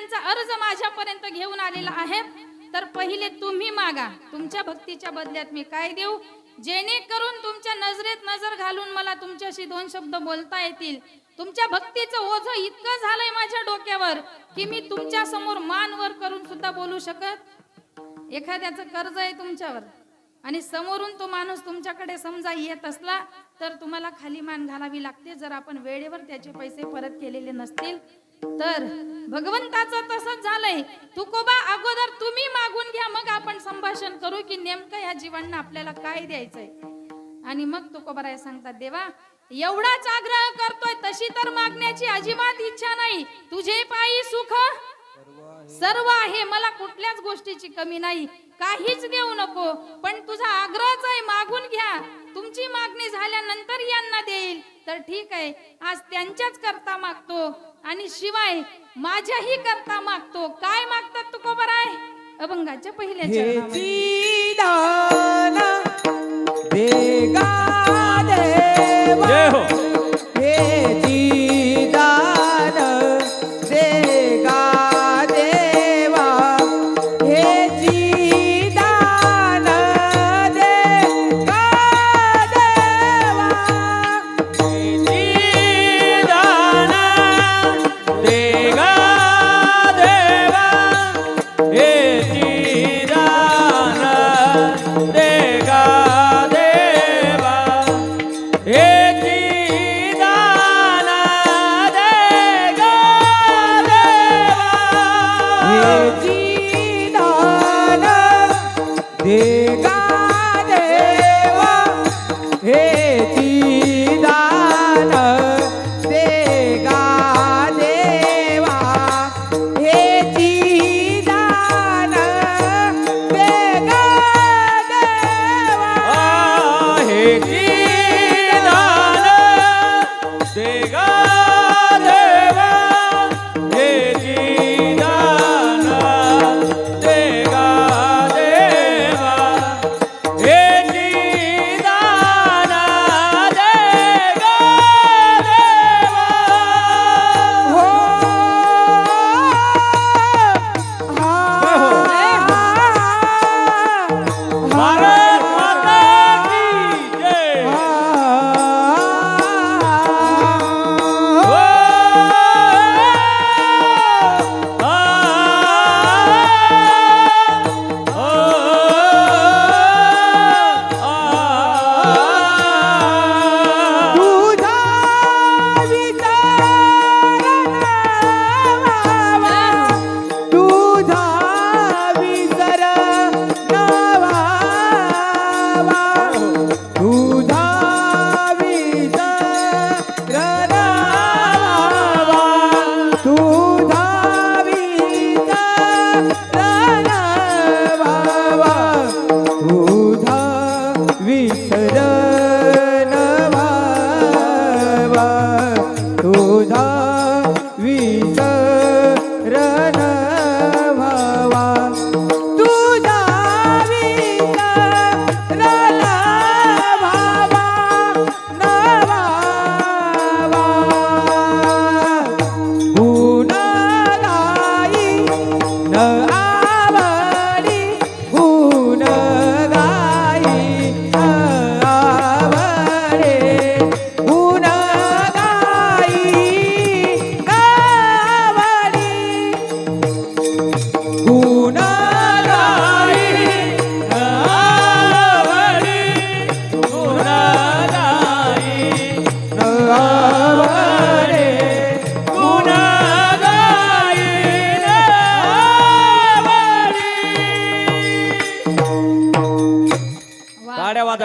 त्यांचा अर्ज माझ्यापर्यंत घेऊन आलेला आहे, तर पहिले तुम्ही मागा, तुमच्या भक्तीच्या बदल्यात मी काय देऊ, जेणेकरून तुमच्या नजरेत नजर घालून मला तुमच्याशी दोन शब्द बोलता येतील. तुमच्या भक्तीचं ओझं इतकं झालंय माझ्या डोक्यावर की मी तुमच्या समोर मान वर करून सुद्धा बोलू शकत. एखाद्याचं कर्ज आहे तुमच्यावर आणि समोरून तो माणूस तुमच्याकडे समजा येत असला तर तुम्हाला खाली मान घालावी लागते, जर आपण वेळेवर त्याचे पैसे परत केलेले नसतील तर. भगवंताचं तसंच झालंय. तुकोबा, अगोदर तुम्ही मागून घ्या, मग आपण संभाषण करू की नेमकं ह्या जीवांना आपल्याला काय द्यायचंय. आणि मग तुकोबाराय सांगतात, देवा एवढाच आग्रह करतोय, तशी तर मागण्याची अजिबात इच्छा नाही. तुझे पायी सुख सर्व आहे, मला कुठल्याच गोष्टीची कमी नाही, काहीच देऊ नको. पण तुझा आग्रहच आहे, मागून घ्या. तुमची मागणी झाल्यानंतर यांना देईल तर ठीक आहे. आज त्यांच्याच करता मागतो आणि शिवाय माझ्याही करता मागतो. काय मागतात तुकोबाराय? अभंगाच्या पहिल्या चरणामध्ये जय हो.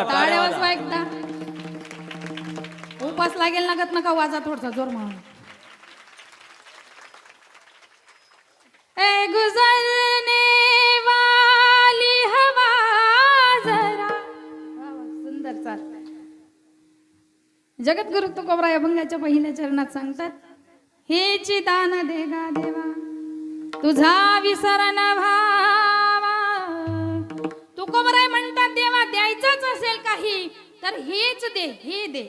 टाळ्या वाजवा एकदा. उपास लागेल लागत नका वाजा थोडसा जोर म्हणून. ए गुजरने वाली हवा जरा. सुंदर चाल. जगद्गुरु तुकोबराय अभंगाच्या पहिल्या चरणात सांगतात, हेची दान देगा देवा तुझा विसरण भावा. तुकोबराय म्हणतात, देवा द्यायचंच असेल काही तर हेच दे, हे दे.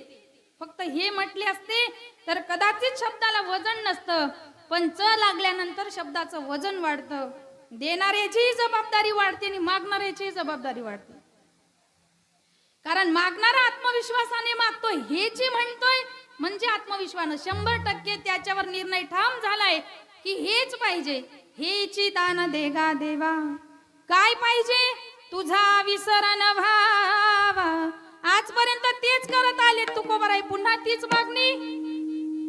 फक्त हे म्हटले असते तर कदाचित शब्दाला वजन नसतं. पण च लागल्यानंतर शब्दाचं वजन वाढतं. देणाऱ्याची जबाबदारी वाढते आणि मागणाऱ्याची जबाबदारी वाढते. कारण मागणारा आत्मविश्वासाने मागतोय, हे जी म्हणतोय म्हणजे आत्मविश्वासानं 100% त्याच्यावर निर्णय ठाम झालाय की हेच पाहिजे. हेची दान देगा देवा. काय पाहिजे? तुझा विसरण व्हावा. आजपर्यंत तेच करत आले तुकोबाराय, पुन्हा तीच मागणी.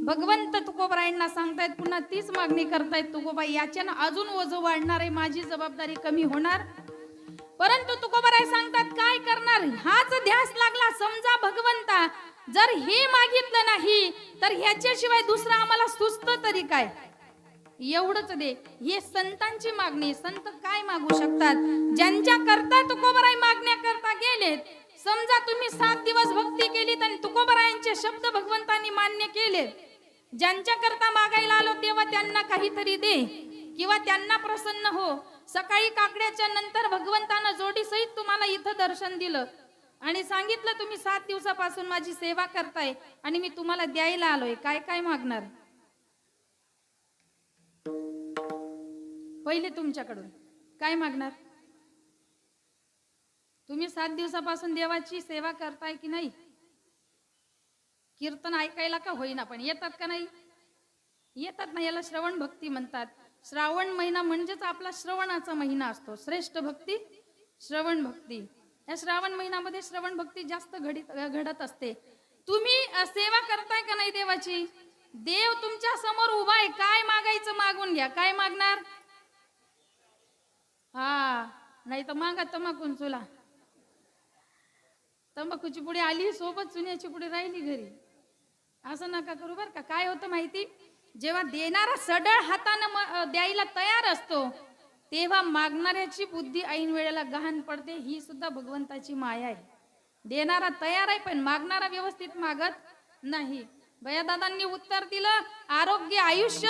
भगवंत तुकोबारायांना सांगतायत पुन्हा तीच मागणी करतायत. तुकोबाई याच्यानं अजून ओझं वाढणार आहे, माझी जबाबदारी कमी होणार. परंतु तुकोबाराय सांगतात काय करणार? हाच ध्यास लागला. समजा भगवंता जर हे मागितलं नाही तर ह्याच्याशिवाय दुसरं आम्हाला सुचतं तरी काय? एवढंच दे. हे संतांची मागणी. संत काय मागू शकतात? ज्यांच्या करता तुकोबाराय मागण्या करता गेलेत. समजा तुम्ही 7 दिवस भक्ती केली आणि तुकोबारायांचे शब्द भगवंतांनी मान्य केले. ज्यांच्या करता मागायला आलो तेव्हा त्यांना काहीतरी दे किंवा त्यांना प्रसन्न हो. सकाळी काकड्याच्या नंतर भगवंतानं जोडी सहित तुम्हाला इथं दर्शन दिलं आणि सांगितलं तुम्ही 7 दिवसापासून माझी सेवा करताय आणि मी तुम्हाला द्यायला आलोय. काय काय मागणार? पहिले तुमच्याकडून काय मागणार? तुम्ही 7 दिवसापासून देवाची सेवा करताय की नाही? कीर्तन ऐकायला का होईना पण येतात का नाही? येतात ना. याला श्रवण भक्ती म्हणतात. श्रावण महिना म्हणजेच आपला श्रवणाचा महिना असतो. श्रेष्ठ भक्ती श्रवण भक्ती. या श्रावण महिन्यामध्ये श्रवण भक्ती जास्त घडत असते. तुम्ही सेवा करताय का नाही देवाची? देव तुमच्या समोर उभा आहे. काय मागायचं मागून घ्या. काय मागणार? हा नाही तर मागा तंबाखून चुला. तंबाखूची पुढे आली सोबत चुन्याची पुढे राहिली घरी. असं नका करू बर का. काय होतं माहिती? जेव्हा देणारा सडळ हातानं द्यायला तयार असतो तेव्हा मागणाऱ्याची बुद्धी ऐन वेळेला गहाण पडते. ही सुद्धा भगवंताची माया आहे. देणारा तयार आहे पण मागणारा व्यवस्थित मागत नाही. भैयादादांनी उत्तर दिलं, आरोग्य, आयुष्य,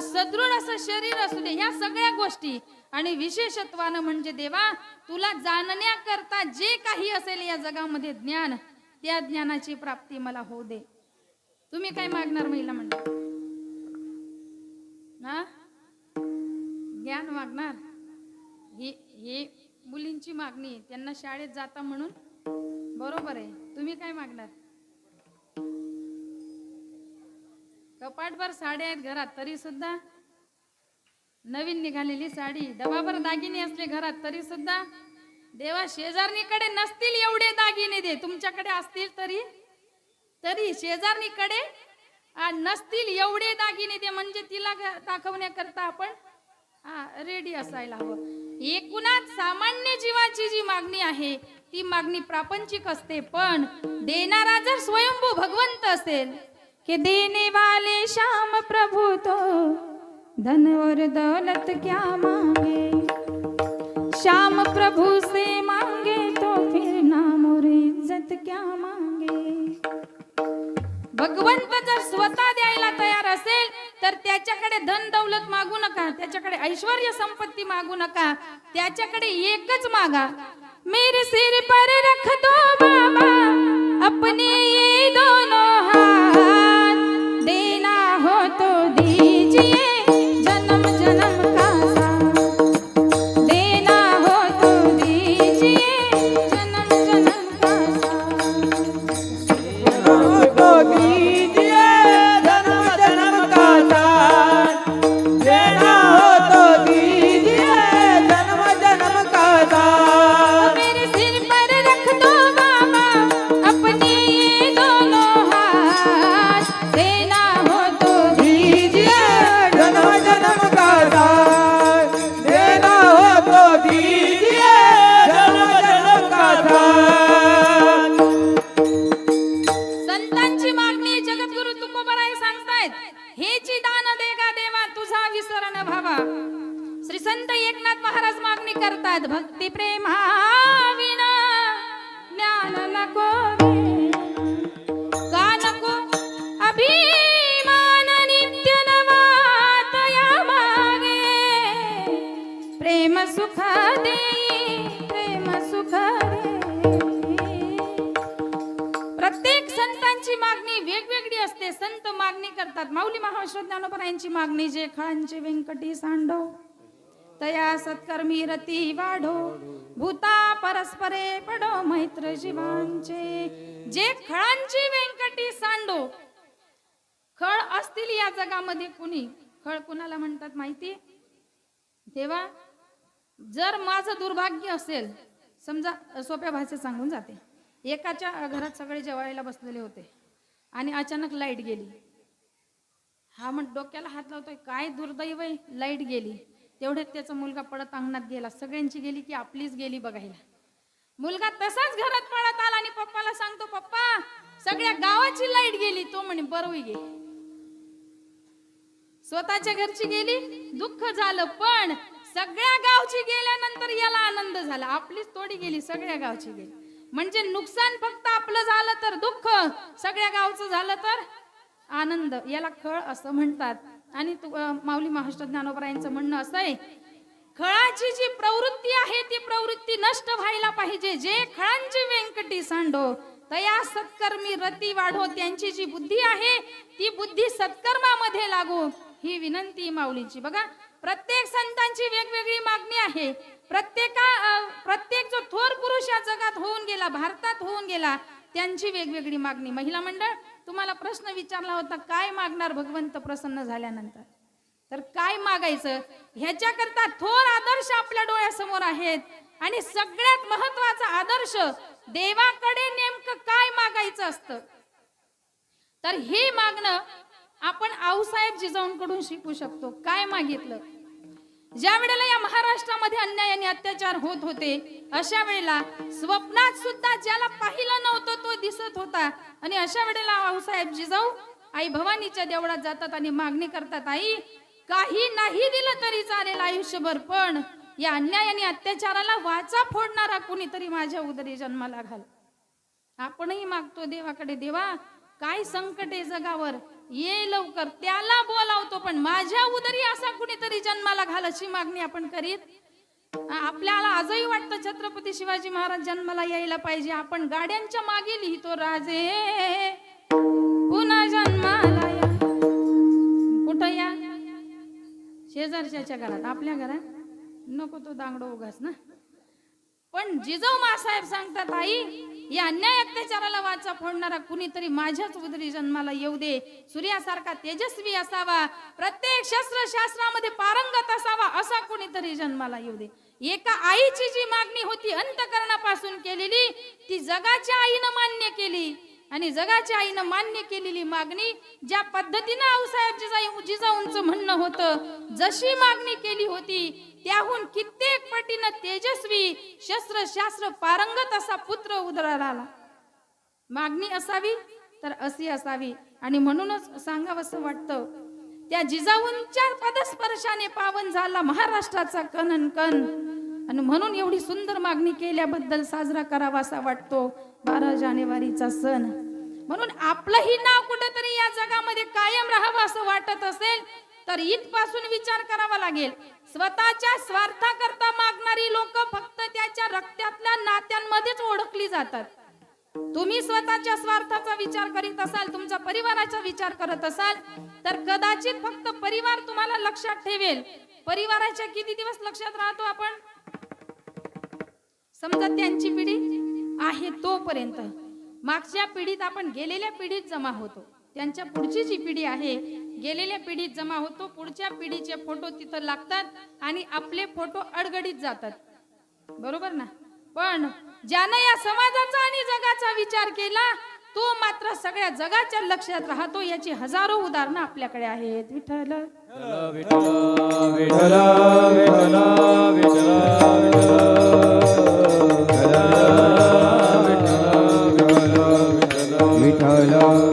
सदृढ असं शरीर असू दे, ह्या सगळ्या गोष्टी आणि विशेषत्वानं म्हणजे देवा तुला जाणण्याकरता जे काही असेल या जगामध्ये ज्ञान, त्या ज्ञानाची प्राप्ती मला होऊ दे. तुम्ही काय मागणार महिला मंडळ? ना ज्ञान मागणार. हे मुलींची मागणी आहे. त्यांना शाळेत जाता म्हणून बरोबर आहे. तुम्ही काय मागणार? कपाटभर साड्या आहेत घरात तरी सुद्धा नवीन निघालेली साडी, डबाभर दागिने असले घरात तरी सुद्धा देवा शेजारणीकडे नसतील एवढे दागिने दे. तुमच्याकडे असतील तरी शेजारणीकडे नसतील एवढे दागिने दे. म्हणजे तिला दाखवण्याकरता आपण रेडी असायला हवं. एकूणात सामान्य जीवाची जी मागणी आहे ती मागणी प्रापंचिक असते. पण देणारा जर स्वयंभू भगवंत असेल कि देने वाले श्याम प्रभु तो धन और दौलत क्या मांगे, श्याम प्रभु से मांगे तो फिर नाम और इज्जत क्या मांगे. भगवंत जर स्वतः द्यायला तयार असेल तर त्याच्याकडे धन दौलत मागू नका, त्याच्याकडे ऐश्वर्य संपत्ती मागू नका. त्याच्याकडे एकच मागा, मेरे सिर पर रख दो बाबा अपने ये दोनों हाथ, देना हो तो दीजिए जन्म जन्म का साथ, देना हो तो दीजिए जन्म जन्म का साथ, तो दीजिए जन्म जन्म का साथ, देना हो तो दीजिए जन्म जन्म का साथ. मेरे सिर पर रख दो बाबा अपने ये दोनों हाथ, देना हो तो दीजिए जन्म जन्म का साथ, देना हो तो दीजिए जन्म जन्म का साथ. संतांची मागणी जगद्गुरु तुकोबाराय सांगतायत, हेची दान देगा देवा तुझा विसरण भावा. श्री संत एकनाथ महाराज मागणी करतात, भक्ती प्रेमाविना ज्ञान नको रे. का नको? अभिमान नित्य नवा तया मागे, प्रेम सुख देई प्रेम सुख दे. प्रत्येक संतांची मागणी वेगवेगळी असते. संत मागणी करतात. माऊली महाराष्ट्र ज्ञानोबरायांची मागणी, जे खळांचे व्यंकटी सांडो तया सत्कर्मी रती वाढो, भूता परस्परे पडो मैत्र जीवांचे. जे खळांची व्यंकटी सांडो, खळ असतील या जगामध्ये कुणी, खळ कुणाला म्हणतात माहिती? तेव्हा जर माझं दुर्भाग्य असेल, समजा सोप्या भाषेत सांगून जाते, एकाच्या घरात सगळे जेवायला बसलेले होते आणि अचानक लाईट गेली. हा मग डोक्याला हात लावतोय, काय दुर्दैव आहे, लाईट गेली. तेवढ्यात त्याचा मुलगा पडत अंगणात गेला. सगळ्यांची गेली की आपलीच गेली बघायला. मुलगा तसाच घरात पळत आला आणि पप्पाला सांगतो, पप्पा सगळ्या गावाची लाईट गेली. तो म्हणे बरोबर गे, स्वतःच्या घरची गेली दुःख झालं, पण सगळ्या गावची गेल्यानंतर याला आनंद झाला. आपलीच थोडी गेली, सगळ्या गावची गेली. म्हणजे नुकसान फक्त आपलं झालं तर दुःख, सगळ्या गावचं झालं तर आनंद. याला खळ असं म्हणतात. आणि माऊली महाराष्ट्र ज्ञानोबरायांचं म्हणणं असं आहे, खळाची जी प्रवृत्ती आहे ती प्रवृत्ती नष्ट व्हायला पाहिजे. जे खळांची व्यंकटी सांडो तया सत्कर्मी रती वाढो. त्यांची जी बुद्धी आहे ती बुद्धी सत्कर्मामध्ये लागो, ही विनंती माऊलीची. बघा, प्रत्येक संतांची वेगवेगळी मागणी आहे. प्रत्येक जो थोर पुरुष या जगात होऊन गेला, भारतात होऊन गेला, त्यांची वेगवेगळी मागणी. महिला मंडळ, तुम्हाला प्रश्न विचारला होता, काय मागणार भगवंत प्रसन्न झाल्यानंतर? तर काय मागायचं ह्याच्याकरता थोर आदर्श आपल्या डोळ्यासमोर आहेत. आणि सगळ्यात महत्वाचा आदर्श, देवाकडे नेमकं काय मागायचं असतं, तर हे मागणं आपण आऊसाहेब जिजाऊंकडून शिकू शकतो. काय मागितलं? ज्या वेळेला या महाराष्ट्रामध्ये अन्याय आणि अत्याचार होत होते, अशा वेळेला स्वप्नात सुद्धा ज्याला पाहिलं नव्हतं तो दिसत होता. आणि अशा वेळेला आऊसाहेब जिजाऊ आई भवानीच्या देवळात जातात आणि मागणी करतात, आई काही नाही दिलं तरी चालेल आयुष्यभर, पण या अन्याय आणि अत्याचाराला वाचा फोडणारा कोणीतरी माझ्या उदरी जन्माला घाल. आपणही मागतो देवाकडे, देवा काय संकट आहे जगावर, ये लवकर. त्याला बोलावतो, पण माझ्या उदरी असा कुणीतरी जन्माला घाल, अशी मागणी आपण करीत. आपल्याला आजही वाटतं छत्रपती शिवाजी महाराज जन्माला यायला पाहिजे. आपण गाड्यांच्या मागे लिहितो, राजे पुन्हा जन्माला या. कुठं या? शेजारच्या घरात, आपल्या घरात नको तो दांगडो उगाच ना. पण जिजाऊ मासाहेब सांगतात, आई या अन्याय अत्याचाराला वाचा फोडणारा कुणीतरी माझ्याच उदरी जन्माला येऊ दे. सूर्यासारखा तेजस्वी असावा, प्रत्येक शस्त्र शास्त्रामध्ये पारंगत असावा, असा कुणीतरी जन्माला येऊ दे. एका आईची जी मागणी होती अंतःकरणापासून केलेली, ती जगाच्या आईनं मान्य केली. आणि जगाच्या आईनं मान्य केलेली मागणी ज्या पद्धतीनं आऊसाहेब जिजाऊंचं म्हणणं होतं, जशी मागणी केली होती त्याहून कित्येक पटीनं तेजस्वी, शस्त्र शास्त्र पारंगत असा पुत्र उदराला आला. मागणी असावी तर अशी असावी. आणि म्हणूनच सांगावंसं वाटतं, त्या जिजाऊंच्या पदस्पर्शाने पावन झाला महाराष्ट्राचा कण कण. आणि म्हणून एवढी सुंदर मागणी केल्याबद्दल साजरा करावा असा वाटतो 12 जानेवारीचा सण. म्हणून आपलंही नाव कुठेतरी या जगामध्ये कायम राहावं असं वाटत असेल तर इथपासून विचार करावा लागेल. स्वतःच्या स्वार्थाकरता मागणारी लोक फक्त त्याच्या रक्तातल्या नात्यांमध्येच ओळखली जातात. तुम्ही स्वतःच्या स्वार्थाचा विचार करीत असाल, तुमच्या परिवाराचा विचार करत असाल, तर कदाचित फक्त परिवार तुम्हाला लक्षात ठेवेल. परिवाराच्या किती दिवस लक्षात राहतो आपण? समजा त्यांची पिढी आहे तोपर्यंत. मागच्या पिढीत आपण गेलेल्या पिढीत जमा होतो, त्यांच्या पुढची जी पिढी आहे गेलेल्या पिढीत जमा होतो. पुढच्या पिढीचे फोटो तिथं लागतात आणि आपले फोटो अडगडीत जातात, बरोबर ना? पण ज्याने या समाजाचा आणि जगाचा विचार केला तो मात्र सगळ्या जगाच्या लक्षात राहतो. याची हजारो उदाहरणं आपल्याकडे आहेत. विठ्ठल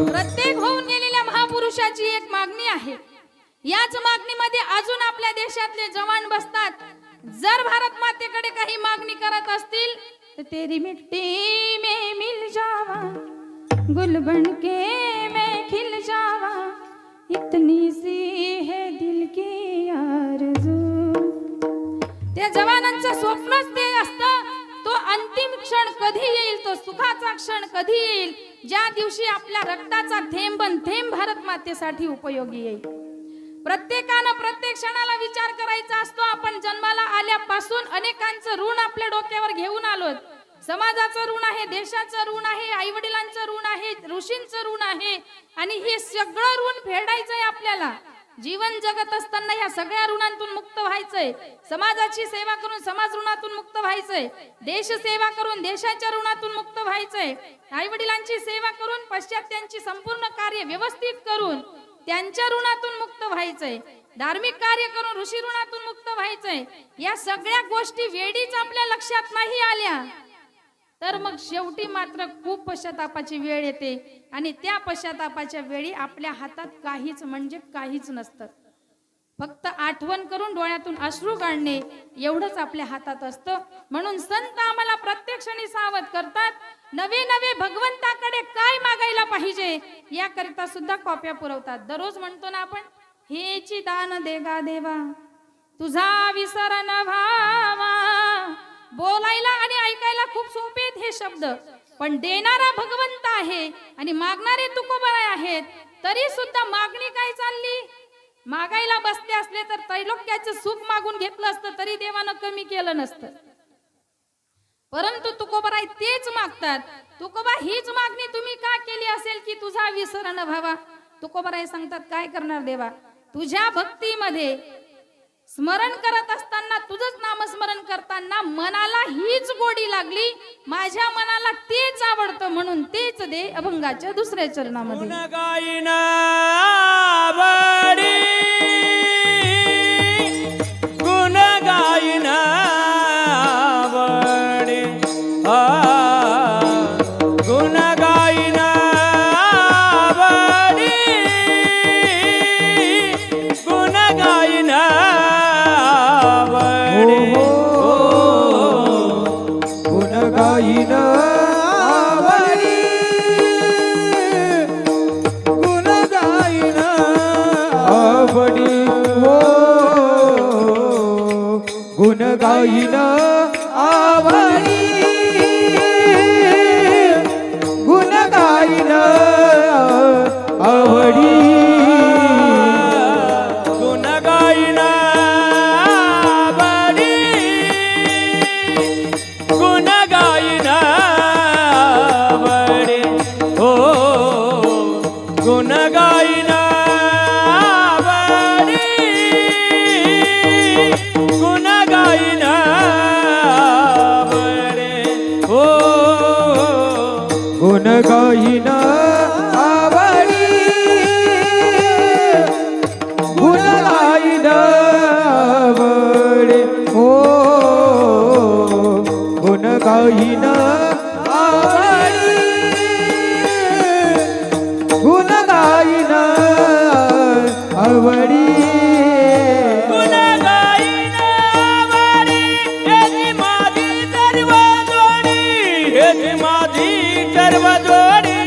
प्रत्येक होऊन गेलेल्या महापुरुषाची एक मागणी आहे. याच मागणीमध्ये अजून आपल्या देशातले जवान बसतात. जर भारत मातेकडे काही मागणी करत असतील तर तेरी मिट्टी में मिल जावा, गुल बनके मैं खिल जावा, इतनी सी है दिल की आरज़ू. त्या जवानांचं स्वप्नच ते असतं. तो अंतिम क्षण कधी येईल, तो सुखाचा क्षण कधी येईल ज्या दिवशी आपल्या रक्ताचा थेंबन थेंब भारत मातेसाठी उपयोगी येईल. प्रत्येकानं प्रत्येक क्षणाला विचार करायचा असतो. आपण जन्माला आल्यापासून अनेकांचं ऋण आपल्या डोक्यावर घेऊन आलोत. समाजाचं ऋण आहे, देशाचं ऋण आहे, आई वडिलांचं ऋण आहे, ऋषींचं ऋण आहे आणि हे सगळं ऋण फेडायचंय आपल्याला. जीवन जगत असताना या सगळ्या ऋणांतून मुक्त व्हायचंय. समाजाची सेवा करून समाज ऋणातून मुक्त व्हायचंय. देश सेवा करून देशाच्या ऋणातून मुक्त व्हायचंय. आई वडिलांची सेवा करून पाश्चात्यांची संपूर्ण कार्य व्यवस्थित करून त्यांच्या ऋणातून मुक्त व्हायचंय. धार्मिक कार्य करून ऋषी ऋणातून मुक्त व्हायचंय. या सगळ्या गोष्टी वेळीच आपल्या लक्षात नाही आल्या तर मग शेवटी मात्र खूप पश्चातापाची वेळ येते आणि त्या पश्चातापाच्या वेळी आपल्या हातात काहीच म्हणजे काहीच नसतं. फक्त आठवण करून डोळ्यातून अश्रू काढणे एवढंच आपल्या हातात असतं. म्हणून संत आम्हाला प्रत्यक्षाने सावध करतात. नवे नवे भगवंताकडे काय मागायला पाहिजे याकरिता सुद्धा कॉप्या पुरवतात. दररोज म्हणतो ना आपण, हेची दान देगा देवा तुझा विसर न व्हावा. बोलायला आणि ऐकायला खूप सोपे आहेत हे शब्द, पण देणारा भगवंत आहे आणि मागणारे तुकोबाई आहेत. तरी सुद्धा मागणी काय चालली? मागायला बसले असले तर त्रैलोक्याचं सुख मागून घेतलं असतं तरी देवानं कमी केलं नसतं. परंतु तुकोबाई तेच मागतात. तुकोबा हीच मागणी तुम्ही का केली असेल की तुझा विसर न व्हावा. तुकोबाई सांगतात, काय करणार देवा, तुझ्या भक्तीमध्ये स्मरण करत असताना, तुझंच नामस्मरण करताना मनाला हीच गोडी लागली, माझ्या मनाला तेच आवडतं म्हणून तेच दे अभंगाच्या दुसऱ्या चरणामध्ये. गुणगायिना आवडी, गुणगायिना आवडी, गुणगायिना आवडी, गुणगायिना आवडी, गुणगायिना आवडी, गुणगायिना आवडी, गुणगायिना आवडी, गुणगायिना आवडी, गुणगायिना आवडी, गुणगायिना आवडी, हो गुणगायिना आवडी, गुणगायिना आवडी, हो गुणगायिना आवडी, गुणगायिना आवडी, हो गुणगायिना आवडी, गुणगायिना आवडी, गुणगायिना आवडी, हेची माझी सर्व जोडी, हेची माझी सर्व जोडी,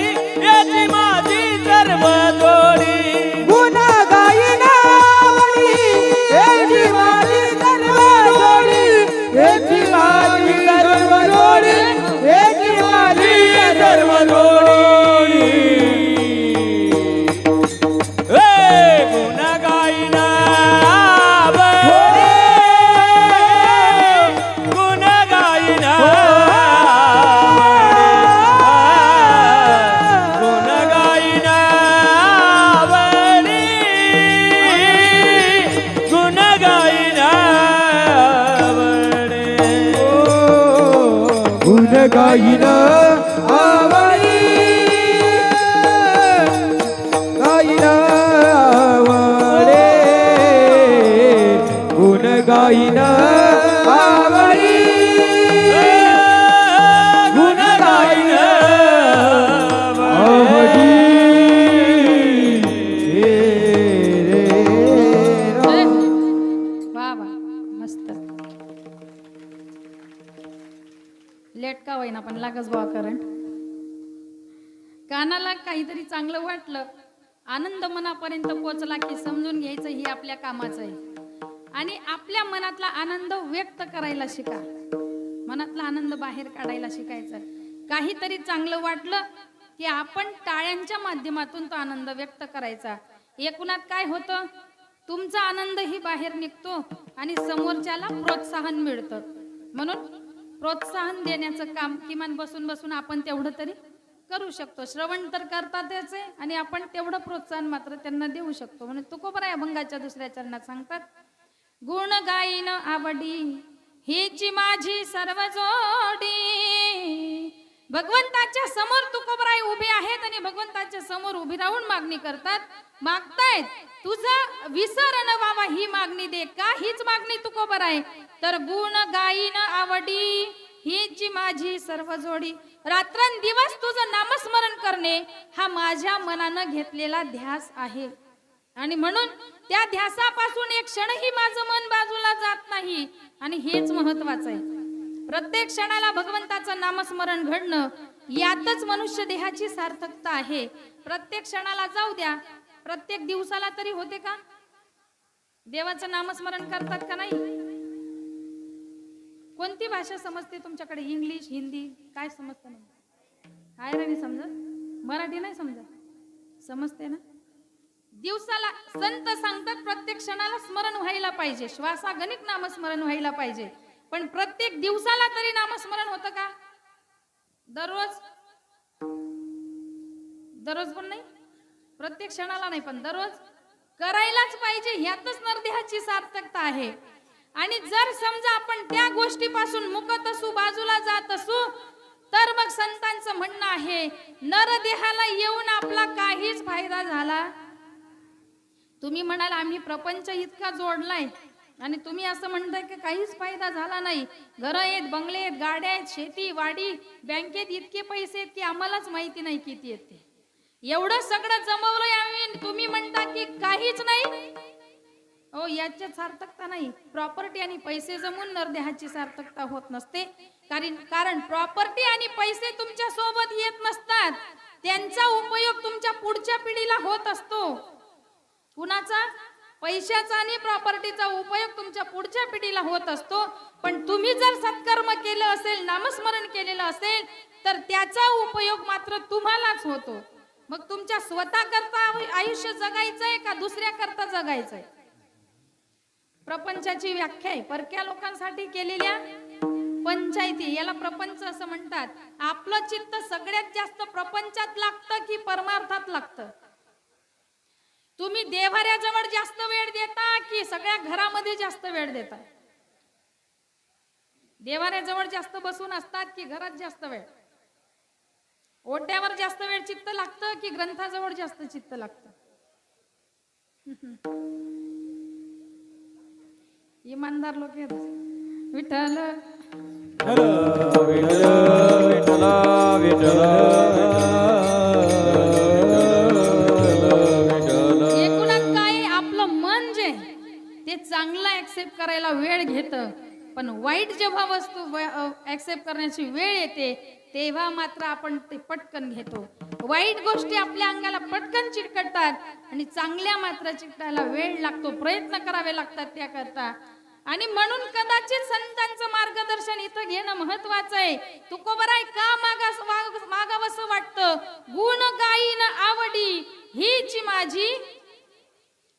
हेची माझी सर्व जोडी, गुणगायिना आवडी, हेची माझी सर्व जोडी, हेची माझी सर्व जोडी, हेची माझी सर्व जोडी, गुणगायिना आवडी, गुणगायिना गुणगायिना आवडी, गुणगायिना आवडी, गुणगायिना आवडी, गायिना आवडी, गुणगायिना आवडी, गुणगायिना आवडी, वा वा, मस्त. लेट का होईना पण लागच बाबा करंट. कानाला काहीतरी चांगलं वाटलं, आनंद मनापर्यंत पोचला की समजून घ्यायचं ही आपल्या कामाचं आहे. आणि आपल्या मनातला आनंद व्यक्त करायला शिका. मनातला आनंद बाहेर काढायला शिकायचा. काहीतरी चांगलं वाटलं की आपण टाळ्यांच्या माध्यमातून तो आनंद व्यक्त करायचा. एकूणात काय होतं, तुमचा आनंदही बाहेर निघतो आणि समोरच्याला प्रोत्साहन मिळतं. म्हणून प्रोत्साहन देण्याचं काम किमान बसून बसून आपण तेवढं तरी करू शकतो. श्रवण तर करतातच आहे आणि आपण तेवढं प्रोत्साहन मात्र त्यांना देऊ शकतो. म्हणून तुकोबराय अभंगाच्या दुसऱ्या चरणात सांगतात, गुण गाईन आवडी हीची माझी सर्व जोडी. भगवंताच्या समोर तुकोबराय उभे आहेत आणि भगवंताच्या समोर उभी राहून मागणी करतात, मागतायत तुझा विसर न व्हावा ही मागणी दे. का हीच मागणी तुकोबराय? तर गुण गाईन आवडी हीची माझी सर्व जोडी. रात्रंदिवस तुझं नामस्मरण करणे हा माझ्या मनानं घेतलेला ध्यास आहे आणि म्हणून त्या ध्यासापासून एक क्षणही माझं मन बाजूला जात नाही. आणि हेच महत्वाचं आहे. प्रत्येक क्षणाला भगवंताचं नामस्मरण घडणं यातच मनुष्य देहाची सार्थकता आहे. प्रत्येक क्षणाला जाऊ द्या, प्रत्येक दिवसाला तरी होते का देवाचं नामस्मरण करतात का नाही? कोणती भाषा समजते तुमच्याकडे? इंग्लिश, हिंदी, काय समजतं? नाही काय रे समजत? मराठी नाही समजत? समजते ना? दिवसाला संत सांगतात प्रत्येक क्षणाला स्मरण व्हायला पाहिजे, श्वासागणिक नामस्मरण व्हायला पाहिजे. पण प्रत्येक दिवसाला तरी नामस्मरण होतं का? दररोज? दररोज पण नाही, प्रत्येक क्षणाला नाही, पण दररोज करायलाच पाहिजे. ह्यातच नरदेहाची सार्थकता आहे. आणि जर समजा आपण त्या गोष्टीपासून मुक्त असू, बाजूला जात असू, तर मग संतांचं म्हणणं आहे नरदेहाला येऊन आपला काहीच फायदा झाला. तुम्ही म्हणाल आम्ही प्रपंच इतका जोडलाय आणि तुम्ही असं म्हणताय की काहीच फायदा झाला नाही. घर आहेत, बंगले आहेत, गाड्या आहेत, शेती वाडी, बँकेत इतके पैसे आहेत की आम्हालाच माहिती नाही किती आहेत ते. एवढं सगळं जमवलंय आम्ही, तुम्ही म्हणता की काहीच नाही. हो, याच्यात सार्थकता नाही. प्रॉपर्टी आणि पैसे जमून नरदेहाची सार्थकता होत नसते. कारण प्रॉपर्टी आणि पैसे तुमच्या सोबत येत नसतात, त्यांचा उपयोग तुमच्या पुढच्या पिढीला होत असतो. कुणाचा? पैशाचा आणि प्रॉपर्टीचा उपयोग तुमच्या पुढच्या पिढीला होत असतो. पण तुम्ही जर सत्कर्म केलं असेल, नामस्मरण केलेलं असेल, तर त्याचा उपयोग मात्र तुम्हालाच होतो. मग तुमच्या स्वतः करता आयुष्य जगायचंय का दुसऱ्या करता जगायचंय? प्रपंचाची व्याख्या आहे परक्या लोकांसाठी केलेल्या पंचायती, याला प्रपंच असं म्हणतात. आपलं चित्त सगळ्यात जास्त प्रपंचात लागतं की परमार्थात लागतं? तुम्ही देवाऱ्याजवळ जास्त वेळ देता की सगळ्या घरामध्ये जास्त वेळ देता? देवाऱ्याजवळ जास्त बसून असतात की घरात जास्त वेळ? ओट्यावर जास्त वेळ चित्त लागतं की ग्रंथाजवळ जास्त चित्त लागतं? इमानदार लोक आहेत. विठ्ठल एकूणात काय, आपलं मन जे ते चांगलं ऍक्सेप्ट करायला वेळ घेतं, पण वाईट जेव्हा वस्तू ऍक्सेप्ट करण्याची वेळ येते तेव्हा मात्र आपण ते पटकन घेतो. वाईट गोष्टी आपल्या अंगाला पटकन चिकटतात आणि चांगल्या मात्र चिकटायला वेळ लागतो, प्रयत्न करावे लागतात त्याकरता. आणि म्हणून कदाचित संतांचं मार्गदर्शन इथं घेणं महत्वाचं आहे. तुकोबराय का मागावंसं वाटतं? गुण गाईन आवडी हीची माझी,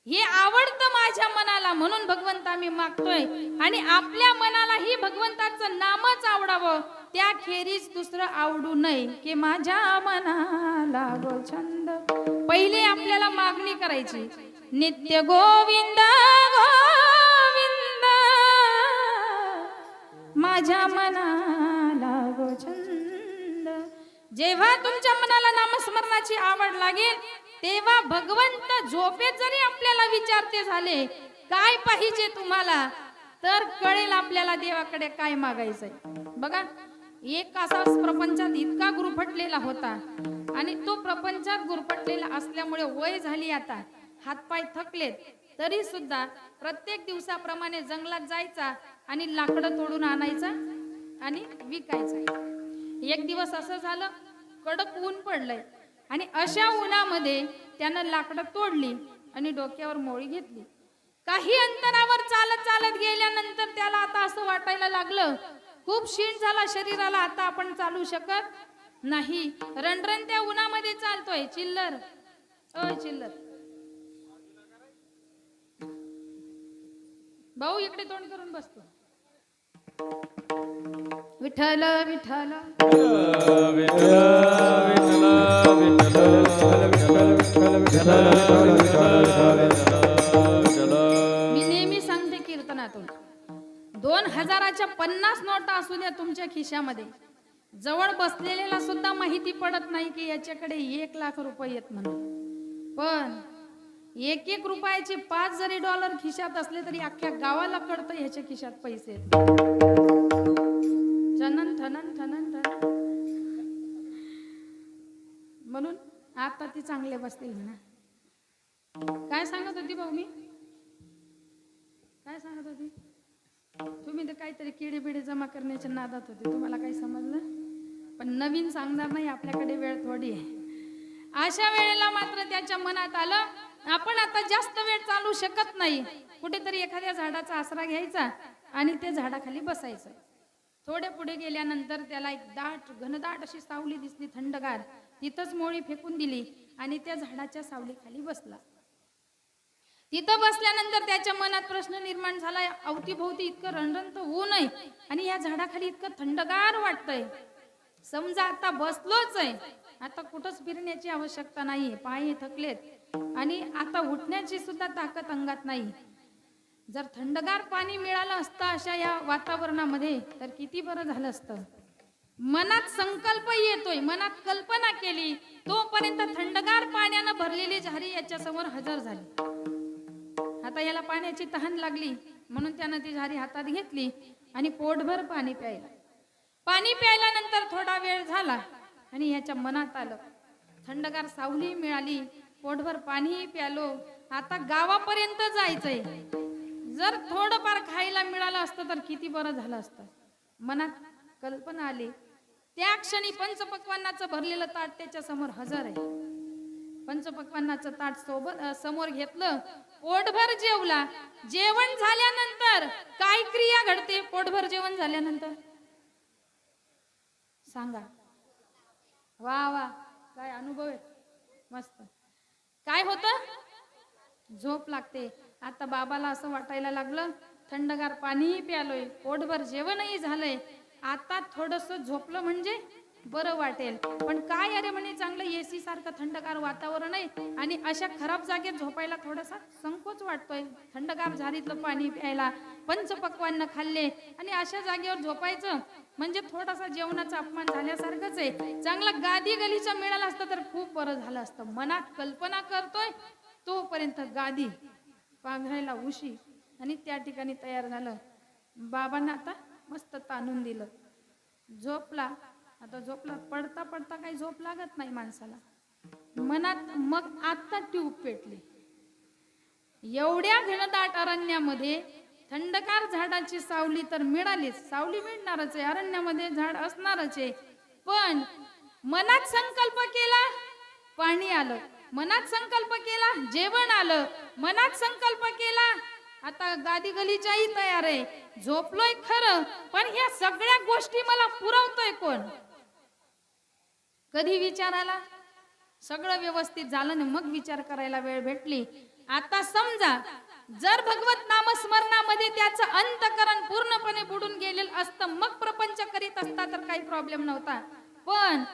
हे आवडतं माझ्या मनाला, म्हणून भगवंता मी मागतोय. आणि आपल्या मनालाही भगवंताचं नामच आवडावं, त्या खेरीज दुसरं आवडू नये की माझ्या मनाला गो छंद. पहिले आपल्याला मागणी करायची, नित्य गोविंद गोविंद माझ्या मनाला गो छंद. जेव्हा तुमच्या मनाला नामस्मरणाची आवड लागेल तेव्हा भगवंत झोपेत जरी आपल्याला विचारते झाले काय पाहिजे तुम्हाला, तर कळेल आपल्याला देवाकडे काय मागायचंय. बघा, एक असाच प्रपंचात इतका गुरफटलेला होता आणि तो प्रपंचात गुरफटलेला असल्यामुळे वय झाली, आता हातपाय थकलेत, तरी सुद्धा प्रत्येक दिवसाप्रमाणे जंगलात जायचा आणि लाकडं तोडून आणायचा आणि विकायचा. एक दिवस असं झालं, कडक ऊन पडलंय आणि अशा उन्हामध्ये त्यानं लाकडं तोडली आणि डोक्यावर मोळी घेतली. काही अंतरावर चालत चालत गेल्यानंतर त्याला आता असं वाटायला लागलं खूप क्षीण झाला शरीराला, आता आपण चालू शकत नाही, रणरणत्या उन्हामध्ये चालतोय. चिल्लर, ओय चिल्लर, भाऊ इकडे तोंड करून बसतो. विठ्ठल विठ्ठल मी नेहमी सांगते कीर्तनातून, 2000च्या 50 नोटा असू द्या तुमच्या खिशामध्ये, जवळ बसलेल्याला सुद्धा माहिती पडत नाही की याच्याकडे 1,00,000 रुपये येत म्हणून. पण 1-1 रुपयाचे 5 जरी डॉलर खिशात असले तरी अख्ख्या गावाला कळतं ह्याच्या खिशात पैसे आहेत. ठनन ठनन ठनन ठनन. म्हणून आता ती चांगले बसतील म्हणा. काय सांगत होती भाऊ मी? काय सांगत होती? तुम्ही तर काहीतरी किडे बिडे जमा करण्याच्या नादात होते. तुम्हाला काही समजलं? पण नवीन सांगणार नाही, आपल्याकडे वेळ थोडी आहे. अशा वेळेला मात्र त्याच्या मनात आलं, आपण आता जास्त वेळ चालू शकत नाही. कुठेतरी एखाद्या झाडाचा आसरा घ्यायचा आणि त्या झाडाखाली बसायचं. थोडे पुढे गेल्यानंतर त्याला एक घनदाट अशी सावली दिसली, थंडगार. तिथंच मोळी फेकून दिली आणि त्या झाडाच्या सावलीखाली बसला. तिथं बसल्यानंतर त्याच्या मनात प्रश्न निर्माण झाला, अवतीभोवती इतकं रणरणत होऊ नये आणि या झाडाखाली इतकं थंडगार वाटतंय. समजा आता बसलोच आहे, आता कुठंच फिरण्याची आवश्यकता नाहीये, पाय थकलेत आणि आता उठण्याची सुद्धा ताकद अंगात नाही. जर थंडगार पाणी मिळालं असतं अशा या वातावरणामध्ये तर किती बरं झालं असतं. मनात संकल्प येतोय, मनात कल्पना केली, तोपर्यंत थंडगार पाण्यानं भरलेली झारी याच्या समोर हजर झाली. आता याला पाण्याची तहान लागली म्हणून त्यानं ती झारी हातात घेतली आणि पोटभर पाणी प्यायला. पाणी प्यायल्यानंतर थोडा वेळ झाला आणि याच्या मनात आलं, थंडगार सावली मिळाली, पोटभर पाणी प्यालो, आता गावापर्यंत जायचंय. जर थोडंफार खायला मिळालं असतं तर किती बरं झालं असतं. मनात कल्पना आली. त्या क्षणी पंचपक्वान्नाचं भरलेलं ताट त्याच्या समोर हजर आहे. पंचपक्वान्नाचं ताट समोर घेतलं, पोटभर जेवला. जेवण झाल्यानंतर काय क्रिया घडते? पोटभर जेवण झाल्यानंतर सांगा. वा वा, काय अनुभव आहे, मस्त. काय होतं? झोप लागते. आता बाबाला असं वाटायला लागलं, थंडगार पाणीही प्यालोय, पोटभर जेवणही झालंय, आता थोडस झोपलं म्हणजे बरं वाटेल. पण काय अरे म्हणे, चांगलं एसी सारखं थंडगार वातावरण आहे आणि अशा खराब जागेत झोपायला थोडासा संकोच वाटतोय. थंडगार झारीतलं पाणी प्यायला, पंचपक्वान्न खाल्ले आणि अशा जागेवर झोपायचं म्हणजे थोडासा जेवणाचा अपमान झाल्यासारखंच आहे. चांगला गादी गलीचा मिळाला असतं तर खूप बरं झालं असतं. मनात कल्पना करतोय तोपर्यंत गादी पांघरायला उशी आणि त्या ठिकाणी तयार झालं. बाबांना आता मस्त ताणून दिलं, झोपला. आता झोपला, पडता पडता काही झोप लागत नाही माणसाला. मनात मग आता ट्यूब पेटली. एवढ्या घनदाट अरण्यामध्ये थंडगार झाडाची सावली तर मिळालीच, सावली मिळणारच आहे, अरण्यामध्ये झाड असणारच आहे. पण मनात संकल्प केला, पाणी आलं. मनात संकल्प केला, जेवण आलं. मनात संकल्प केला, आता गादी गलीच्याही तयार आहे. झोपलोय खरं, पण ह्या सगळ्या गोष्टी मला पुरवतोय कोण? कधी विचार आला? सगळं व्यवस्थित झालं ना मग विचार करायला वेळ भेटली. आता समजा जर भगवत नामस्मरणामध्ये त्याचं अंतकरण पूर्णपणे बुडून गेलेलं असतं, मग प्रपंच करीत असता तर काही प्रॉब्लेम नव्हता. पण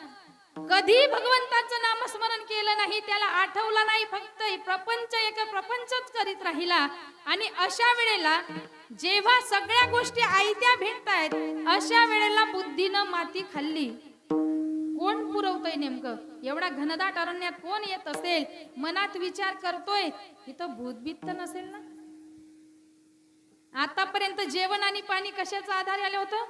कधी भगवंताचं नामस्मरण केलं नाही, त्याला आठवलं नाही, फक्त प्रपंचच करीत राहिला. आणि अशा वेळेला जेव्हा सगळ्या गोष्टी आयत्या भेटतायत, अशा वेळेला बुद्धीनं माती खाल्ली. कोण पुरवतोय नेमकं? एवढा घनदाट अरण्यात कोण येत असेल? मनात विचार करतोय, इथं भूतबीत तर नसेल ना? आतापर्यंत जेवण आणि पाणी कशाच्या आधारे आलं होतं?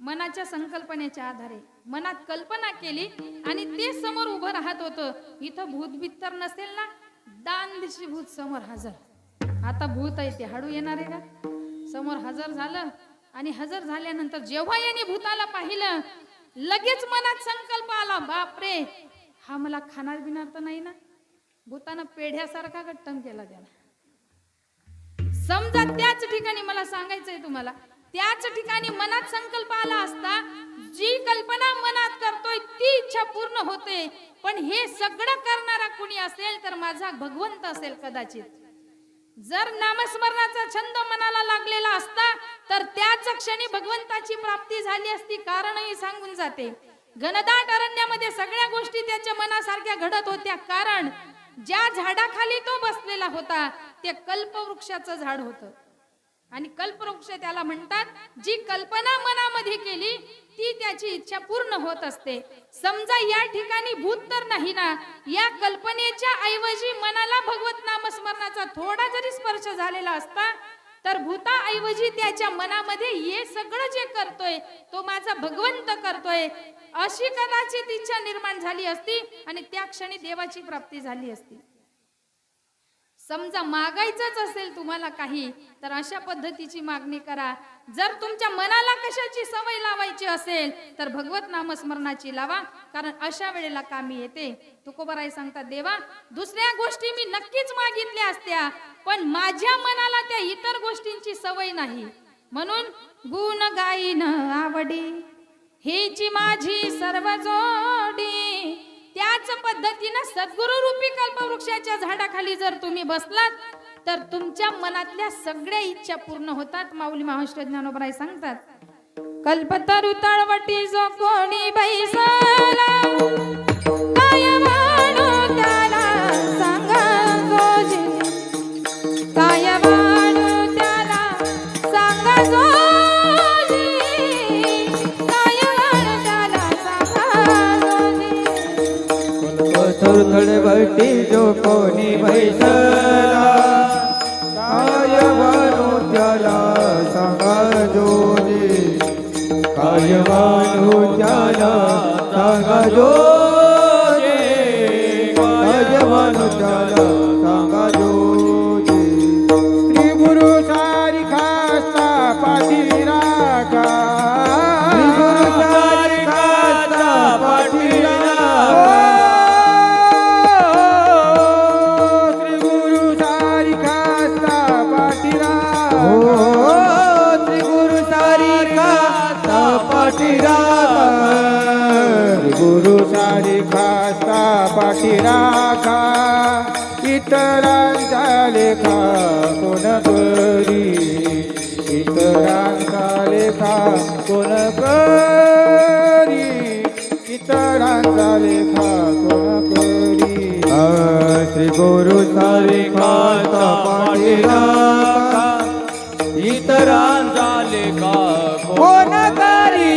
मनाच्या संकल्पनेच्या आधारे. मनात कल्पना केली आणि ते समोर उभं राहत होतं. इथं भूतबीत तर नसेल ना? दान दिशी भूत समोर हजर. आता भूत आहे ते हाडू येणार आहे का? समोर हजर झालं आणि हजर झाल्यानंतर जेव्हा याने भूताला पाहिलं, लगेच मनात संकल्प आला, बापरे, हा मला खाणार बिनार तर नाही ना? भूतानं पेढ्यासारखा गट्टम केला त्याला. समजा त्याच ठिकाणी मला सांगायचंय तुम्हाला, त्याच ठिकाणी मनात संकल्प आला असता, जी कल्पना मनात करतोय ती इच्छा पूर्ण होते. पण हे सगळं करणारा कुणी असेल तर माझा भगवंत असेल कदाचित. जर नामस्मरणाचा छंद मनाला लागलेला असता तर त्याच क्षणी भगवंताची प्राप्ती झाली असती. कारणही सांगून जाते. घनदाट अरण्यामध्ये सगळ्या गोष्टी त्याच्या मनासारख्या घडत होत्या. कारण ज्या झाडाखाली तो बसलेला होता ते कल्पवृक्षाचं झाड होतं. आणि कल्पवृक्ष त्याला म्हणतात. जी कल्पना मनामध्ये केली ती त्याची इच्छा पूर्ण होत असते. समजा या ठिकाणी भूत तर नाही ना, या कल्पनेच्या ऐवजी मनाला भगवत नामस्मरणाचा थोडा जरी स्पर्श झालेला असता तर भूताऐवजी त्याच्या मनामध्ये हे सगळं जे करतोय तो माझा भगवंत करतोय अशी कदाचित इच्छा निर्माण झाली असती आणि त्या क्षणी देवाची प्राप्ती झाली असती. समजा मागायचंच असेल तुम्हाला काही तर अशा पद्धतीची मागणी करा. जर तुमच्या मनाला कशाची सवय लावायची असेल तर भगवत नामस्मरणाची लावा. कारण अशा वेळेला कामी येते. तुकोबाराय सांगतात, देवा दुसऱ्या गोष्टी मी नक्कीच मागितल्या असत्या पण माझ्या मनाला त्या इतर गोष्टींची सवय नाही. म्हणून गुण गाईन आवडी हेची माझी सर्व जोडी. त्याच पद्धतीने सद्गुरु रूपी कल्पवृक्षाच्या झाडाखाली जर तुम्ही बसलात तर तुमच्या मनातल्या सगळ्या इच्छा पूर्ण होतात. माऊली महाराष्ट्र ज्ञानोबराय सांगतात, कल्पतरु तळवटी जो कोणी बैसला काय वाणू त्याला सांगा जोजी, काय वाणू त्याला सांगा जोजी, काय वाणू त्याला सांगा जोजी. पथर तळवटी जो कोणी बैसला काय वाणू त्याला सांगा जोजी, काय वाणू त्याला सांगा जोजी, काय वाणू त्याला सांगा जोजी. श्री गुरु सारिखा पाठी राखा, श्री गुरु सारिखा पाठी राखा, श्री गुरु सारिखा पाठी राखा, श्री गुरु सारिखा पाठी राखा, गुरु सारिखा पाठी राखा. इतरांचा लेखा कोण करी, इतरांचा लेखा कोण करी, इतरांचा लेखा कोण करी. श्री गुरु सारिखा पाठी राखा, इतरांचा लेखा कोण करी,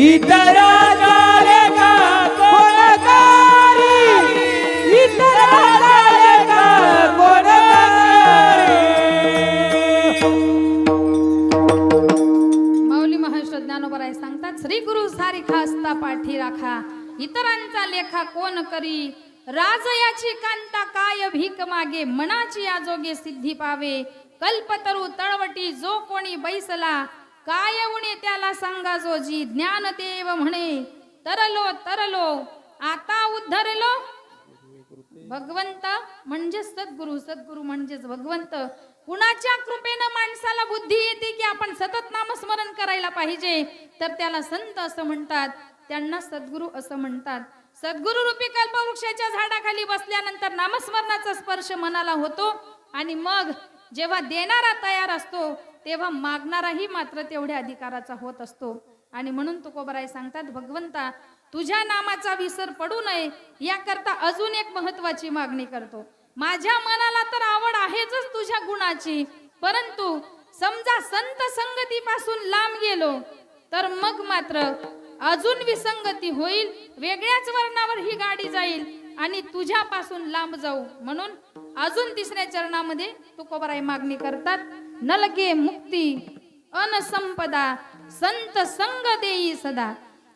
इतरांचा लेखा कोण करी, इतरांचा लेखा कोण करी. माऊली महाराष्ट्र ज्ञानोबराय सांगतात, श्री गुरु सारिखा असता पाठी राखा, इतरांचा लेखा कोण करी. राजयाची कांता काय भीक मागे, मनाची आजोगे सिद्धी पावे. कल्पतरू तळवटी जो कोणी बैसला काय उणे त्याला सांगा जोजी. ज्ञानदेव म्हणे तरलो तरलो आता उद्धरलो. भगवंत म्हणजे सद्गुरु, सद्गुरु म्हणजेच भगवंत. कुणाच्या कृपेनं माणसाला बुद्धी येते की आपण सतत नामस्मरण करायला पाहिजे तर त्याला संत असं म्हणतात, त्यांना सद्गुरु असं म्हणतात. सद्गुरु रूपी कल्पवृक्षाच्या झाडाखाली बसल्यानंतर नामस्मरणाचा स्पर्श मनाला होतो आणि मग जेव्हा देणारा तयार असतो तेव्हा मागणाराही मात्र तेवढ्या अधिकाराचा होत असतो. आणि म्हणून तुकोबाराय सांगतात, भगवंता तुझ्या नामाचा विसर पडू नये याकरता अजून एक महत्वाची मागणी करतो. माझ्या मनाला तर आवड आहेच तुझ्या गुणाची, परंतु समजा संत संगतीपासून लांब गेलो तर मग मात्र अजून विसंगती होईल, वेगळ्याच वर्णावर ही गाडी जाईल आणि तुझ्यापासून लांब जाऊ. म्हणून अजून तिसऱ्या चरणामध्ये तुकोबाराय मागणी करतात, नलके मुक्ती अनसंपदा संत संग देई सदा.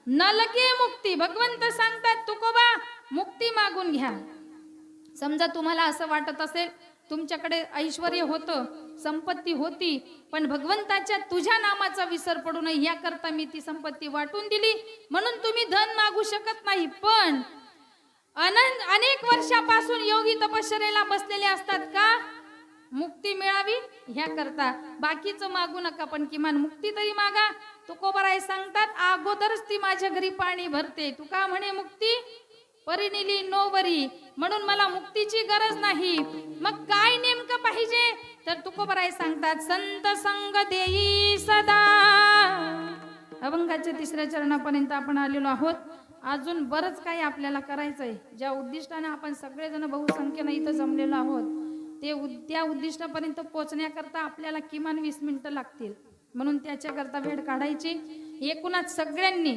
नलके मुक्ती भगवंत सांगतात, तुकोबा मुक्ती मागून घ्या. समजा तुम्हाला असं वाटत असेल तुमच्याकडे ऐश्वर्य होतं, संपत्ती होती, पण भगवंताच्या तुझ्या नामाचा विसर पडू नये याकरता मी ती संपत्ती वाटून दिली म्हणून तुम्ही धन मागू शकत नाही. पण अनेक वर्षापासून योगी तपश्चर्येला बसलेले असतात का मुक्ती मिळावी ह्या करता बाकीचं मागू नका, पण किमान मुक्ती तरी मागा. तुकोबाराय सांगतात, अगोदरच ती माझ्या घरी पाणी भरते. तू का म्हणे मुक्ती परिनिली नो बरी, म्हणून मला मुक्तीची गरज नाही. मग काय नेमकं पाहिजे तर तुकोबाराय सांगतात, संत संग देई सदा. अभंगाच्या 3ऱ्या चरणापर्यंत आपण आलेलो आहोत. अजून बरंच काही आपल्याला करायचंय. ज्या उद्दिष्टाने आपण सगळेजण बहुसंख्येनं इथं जमलेलो आहोत त्या उद्दिष्टापर्यंत पोहोचण्याकरता आपल्याला किमान 20 मिनिटं लागतील. म्हणून त्याच्याकरता वेळ काढायची. एकूणच सगळ्यांनी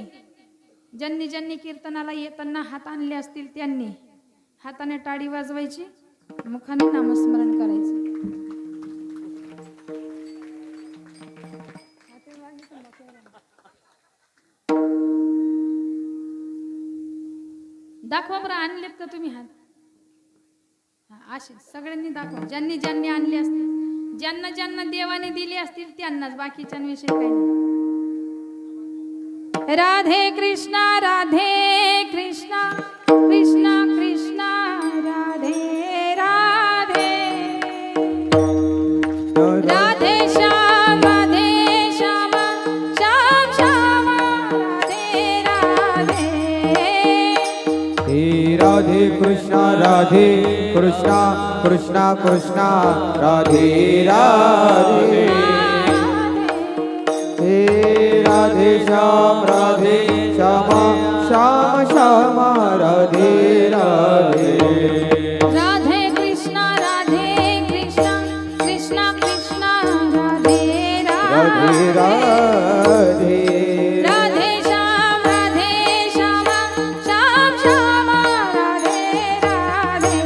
ज्यांनी ज्यांनी कीर्तनाला येताना हात आणले असतील त्यांनी हाताने टाळी वाजवायची, मुखाने नामस्मरण करायचं. दाखवा बरं, आणलेत का तुम्ही हात? असे सगळ्यांनी दाखवा. ज्यांनी ज्यांनी आणले असतील, ज्यांना ज्यांना देवाने दिले असतील त्यांनाच, बाकीच्यांविषयी काही नाही. राधे कृष्णा कृष्णा कृष्णा राधे राधे. राधे श्याम श्याम श्याम राधे राधे. हे राधे कृष्णा कृष्णा कृष्णा राधे राधे. हे राधे श्याम श्याम श्याम राधे राधे. राधे कृष्णा कृष्णा कृष्णा राधे राधे राधे. राधे श्याम श्याम श्याम राधे राधे.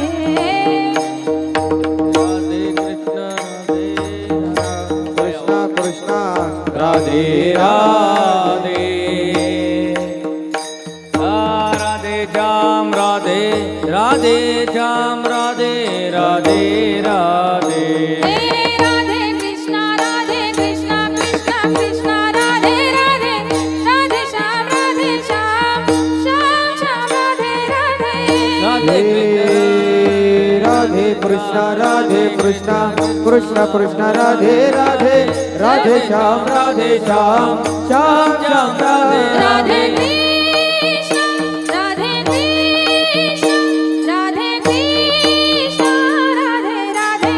कृष्णा कृष्णा राधे राधे. राधे श्याम राधे श्याम राधे राधे राधे. हे राधे कृष्णा कृष्णा कृष्णा राधे राधे. राधे श्याम श्याम श्याम राधे राधे. हे राधे कृष्णा कृष्णा कृष्णा राधे राधे. राधे श्याम श्याम श्याम राधे राधे राधे. कृष्णा राधे कृष्णा राधे राधे.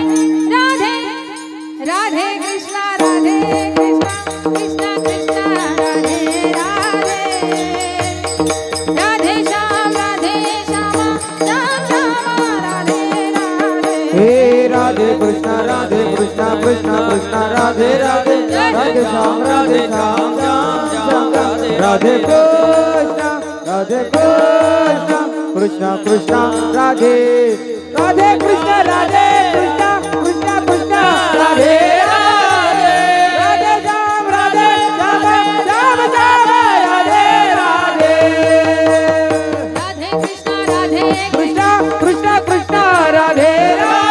राधे कृष्णा कृष्णा कृष्णा राधे राधे. राधे श्याम श्याम श्याम राधे राधे. हे राधे कृष्णा कृष्णा राधे राधे. राधे श्याम श्याम श्याम राधे. राधे कृष्णा कृष्णा राधे. राधे कृष्णा कृष्णा राधे राधे. राधे श्याम श्याम श्याम राधे राधे. राधे कृष्णा कृष्णा राधे राधे. राधे श्याम श्याम राधे राधे.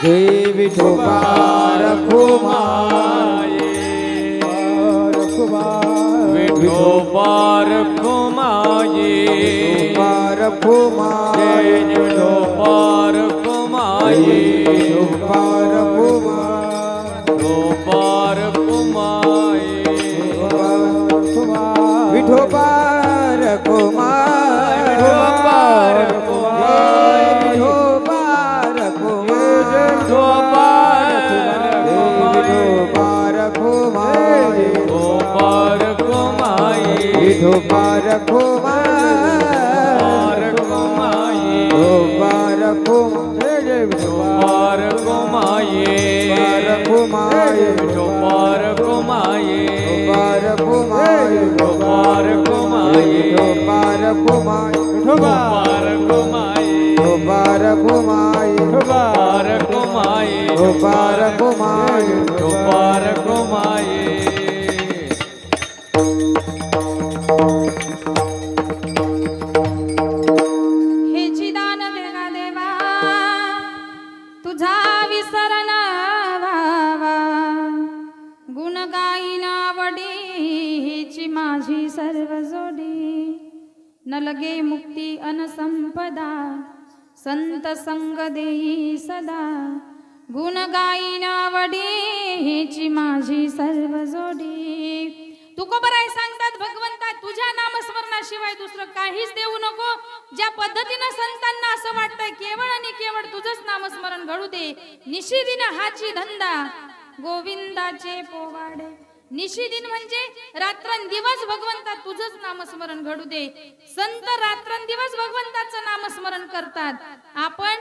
जय विठोबा रखुमाये. विठोबार कुमाये. जय विठोबार कुमाये. विठोबार कुमाये. विठोबा रखुमाये. विठोबार कुमार विठोबार कुमाये. विठोबार कुमाये. विठोबार कुमार विठोबार कुमाये. विठोबार कुमार विठोबार कुमाये. विठोबार कुमार विठोबार कुमाये. विठोबार कुमार विठोबार कुमाये. हे चिदान देवा देवा तुझा विसर सर्व जोडी न लगे मुक्ती अन संपदा संत संग देई सदा गुण गाईना वडी हेची माझी सर्व जोडी. तुकोबराय सांगतात भगवंता तुझ्या नामस्मरणाशिवाय दुसरं काहीच देऊ नको. ज्या पद्धतीनं संतांना असं वाटतंय केवळ आणि केवळ तुझंच नामस्मरण घडू दे. निशिदिन हाची धंदा गोविंदाचे पोवाडे. निशिदिन म्हणजे रात्रंदिवस भगवंता तुझंच नामस्मरण घडू दे. संत रात्रंदिवस भगवंताचं नामस्मरण करतात. आपण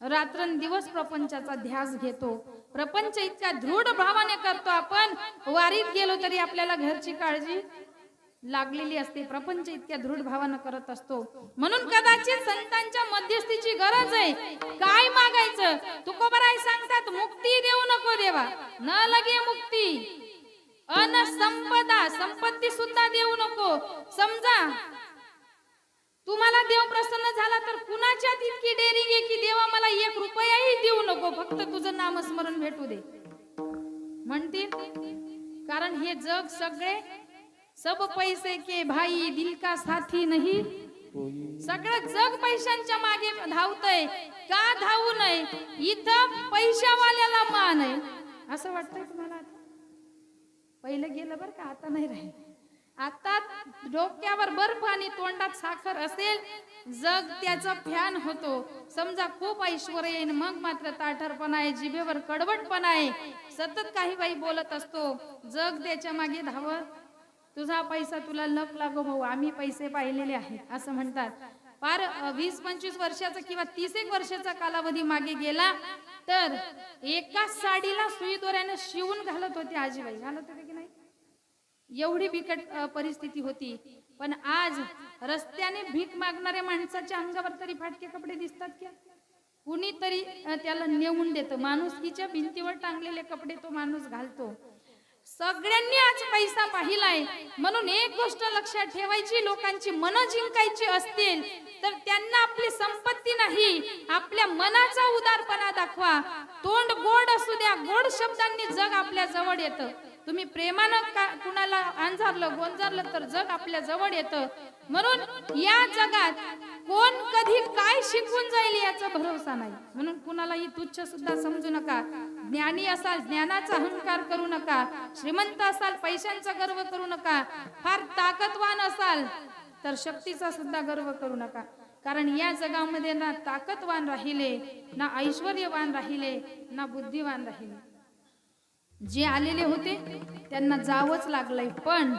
रात्रंदिवस प्रपंचाचा ध्यास घेतो. प्रपंच इतक्या दृढ भावाने करतो. आपण वारीत गेलो तरी आपल्याला घरची काळजी लागलेली असते. प्रपंच इतक्या दृढ भावानं करत असतो. म्हणून कदाचित संतांच्या मध्यस्थीची गरज आहे. काय मागायचं? तुकोबराय सांगतात मुक्ती देऊ नको देवा न लगे मुक्ती अन संपदा संपत्ती सुद्धा देऊ नको. समजा तुम्हाला देव प्रसन्न झाला तर कुणाच्यात इतकी डेअरिंग आहे की देवा मला 1 रुपयाही देऊ नको फक्त तुझं नामस्मरण भेटू दे म्हणतील. कारण हे जग सगळे सब पैसे के भाई दिल का साथी नहीं. सगळं जग पैशांच्या मागे धावतय. का धावू नये? इथं पैशावाल्याला मान आहे असं वाटतंय तुम्हाला? पहिलं गेलं बरं का, आता नाही राहील. आता डोक्यावर बर्फ आणि तोंडात साखर असेल जग त्याचा फॅन होतो. समजा खूप ऐश्वर्य आहे मग मात्र ताठरपणा आहे, जिभेवर कडवटपणा आहे, सतत काही बाई बोलत असतो. जग त्याच्या मागे धावत. तुझा पैसा तुला लक लागो भाऊ, आम्ही पैसे पाहिलेले आहेत असं म्हणतात. फार 20-25 वर्षाचा किंवा 30 वर्षाचा कालावधी मागे गेला तर एका साडीला सुई दोऱ्याने शिवून घालत होते आजीबाई. घालत होते की नाही? एवढी बिकट परिस्थिती होती. पण आज रस्त्याने भीक मागणाऱ्या माणसाच्या अंगावर तरी फाटके कपडे दिसतात का? कुणीतरी त्याला नेऊन देतं. माणुसकीच्या भिंतीवर टांगलेले कपडे तो माणूस घालतो. सगळ्यांनी आज पैसा पाहिलाय. म्हणून एक गोष्ट लक्षात ठेवायची, लोकांची मनं जिंकायची असतील तर त्यांना आपली संपत्ती नाही आपल्या मनाचा उदारपणा दाखवा. तोंड गोड असू द्या, गोड शब्दांनी जग आपल्या जवळ येतं. तुम्ही प्रेमानं कुणाला अंजारलं गोंजारलं तर जग आपल्या जवळ येतं. म्हणून या जगात कोण कधी काय शिकून जाईल याचा भरोसा नाही. म्हणून कुणालाही तुच्छ सुद्धा समजू नका. ज्ञानी असाल ज्ञानाचा अहंकार करू नका. श्रीमंत असाल पैशांचा गर्व करू नका. फार ताकदवान असाल तर शक्तीचा सुद्धा गर्व करू नका. कारण या जगामध्ये ना ताकदवान राहिले, ना ऐश्वर्यवान राहिले, ना बुद्धिवान राहिले. जे आलेले होते त्यांना जावंच लागलंय. पण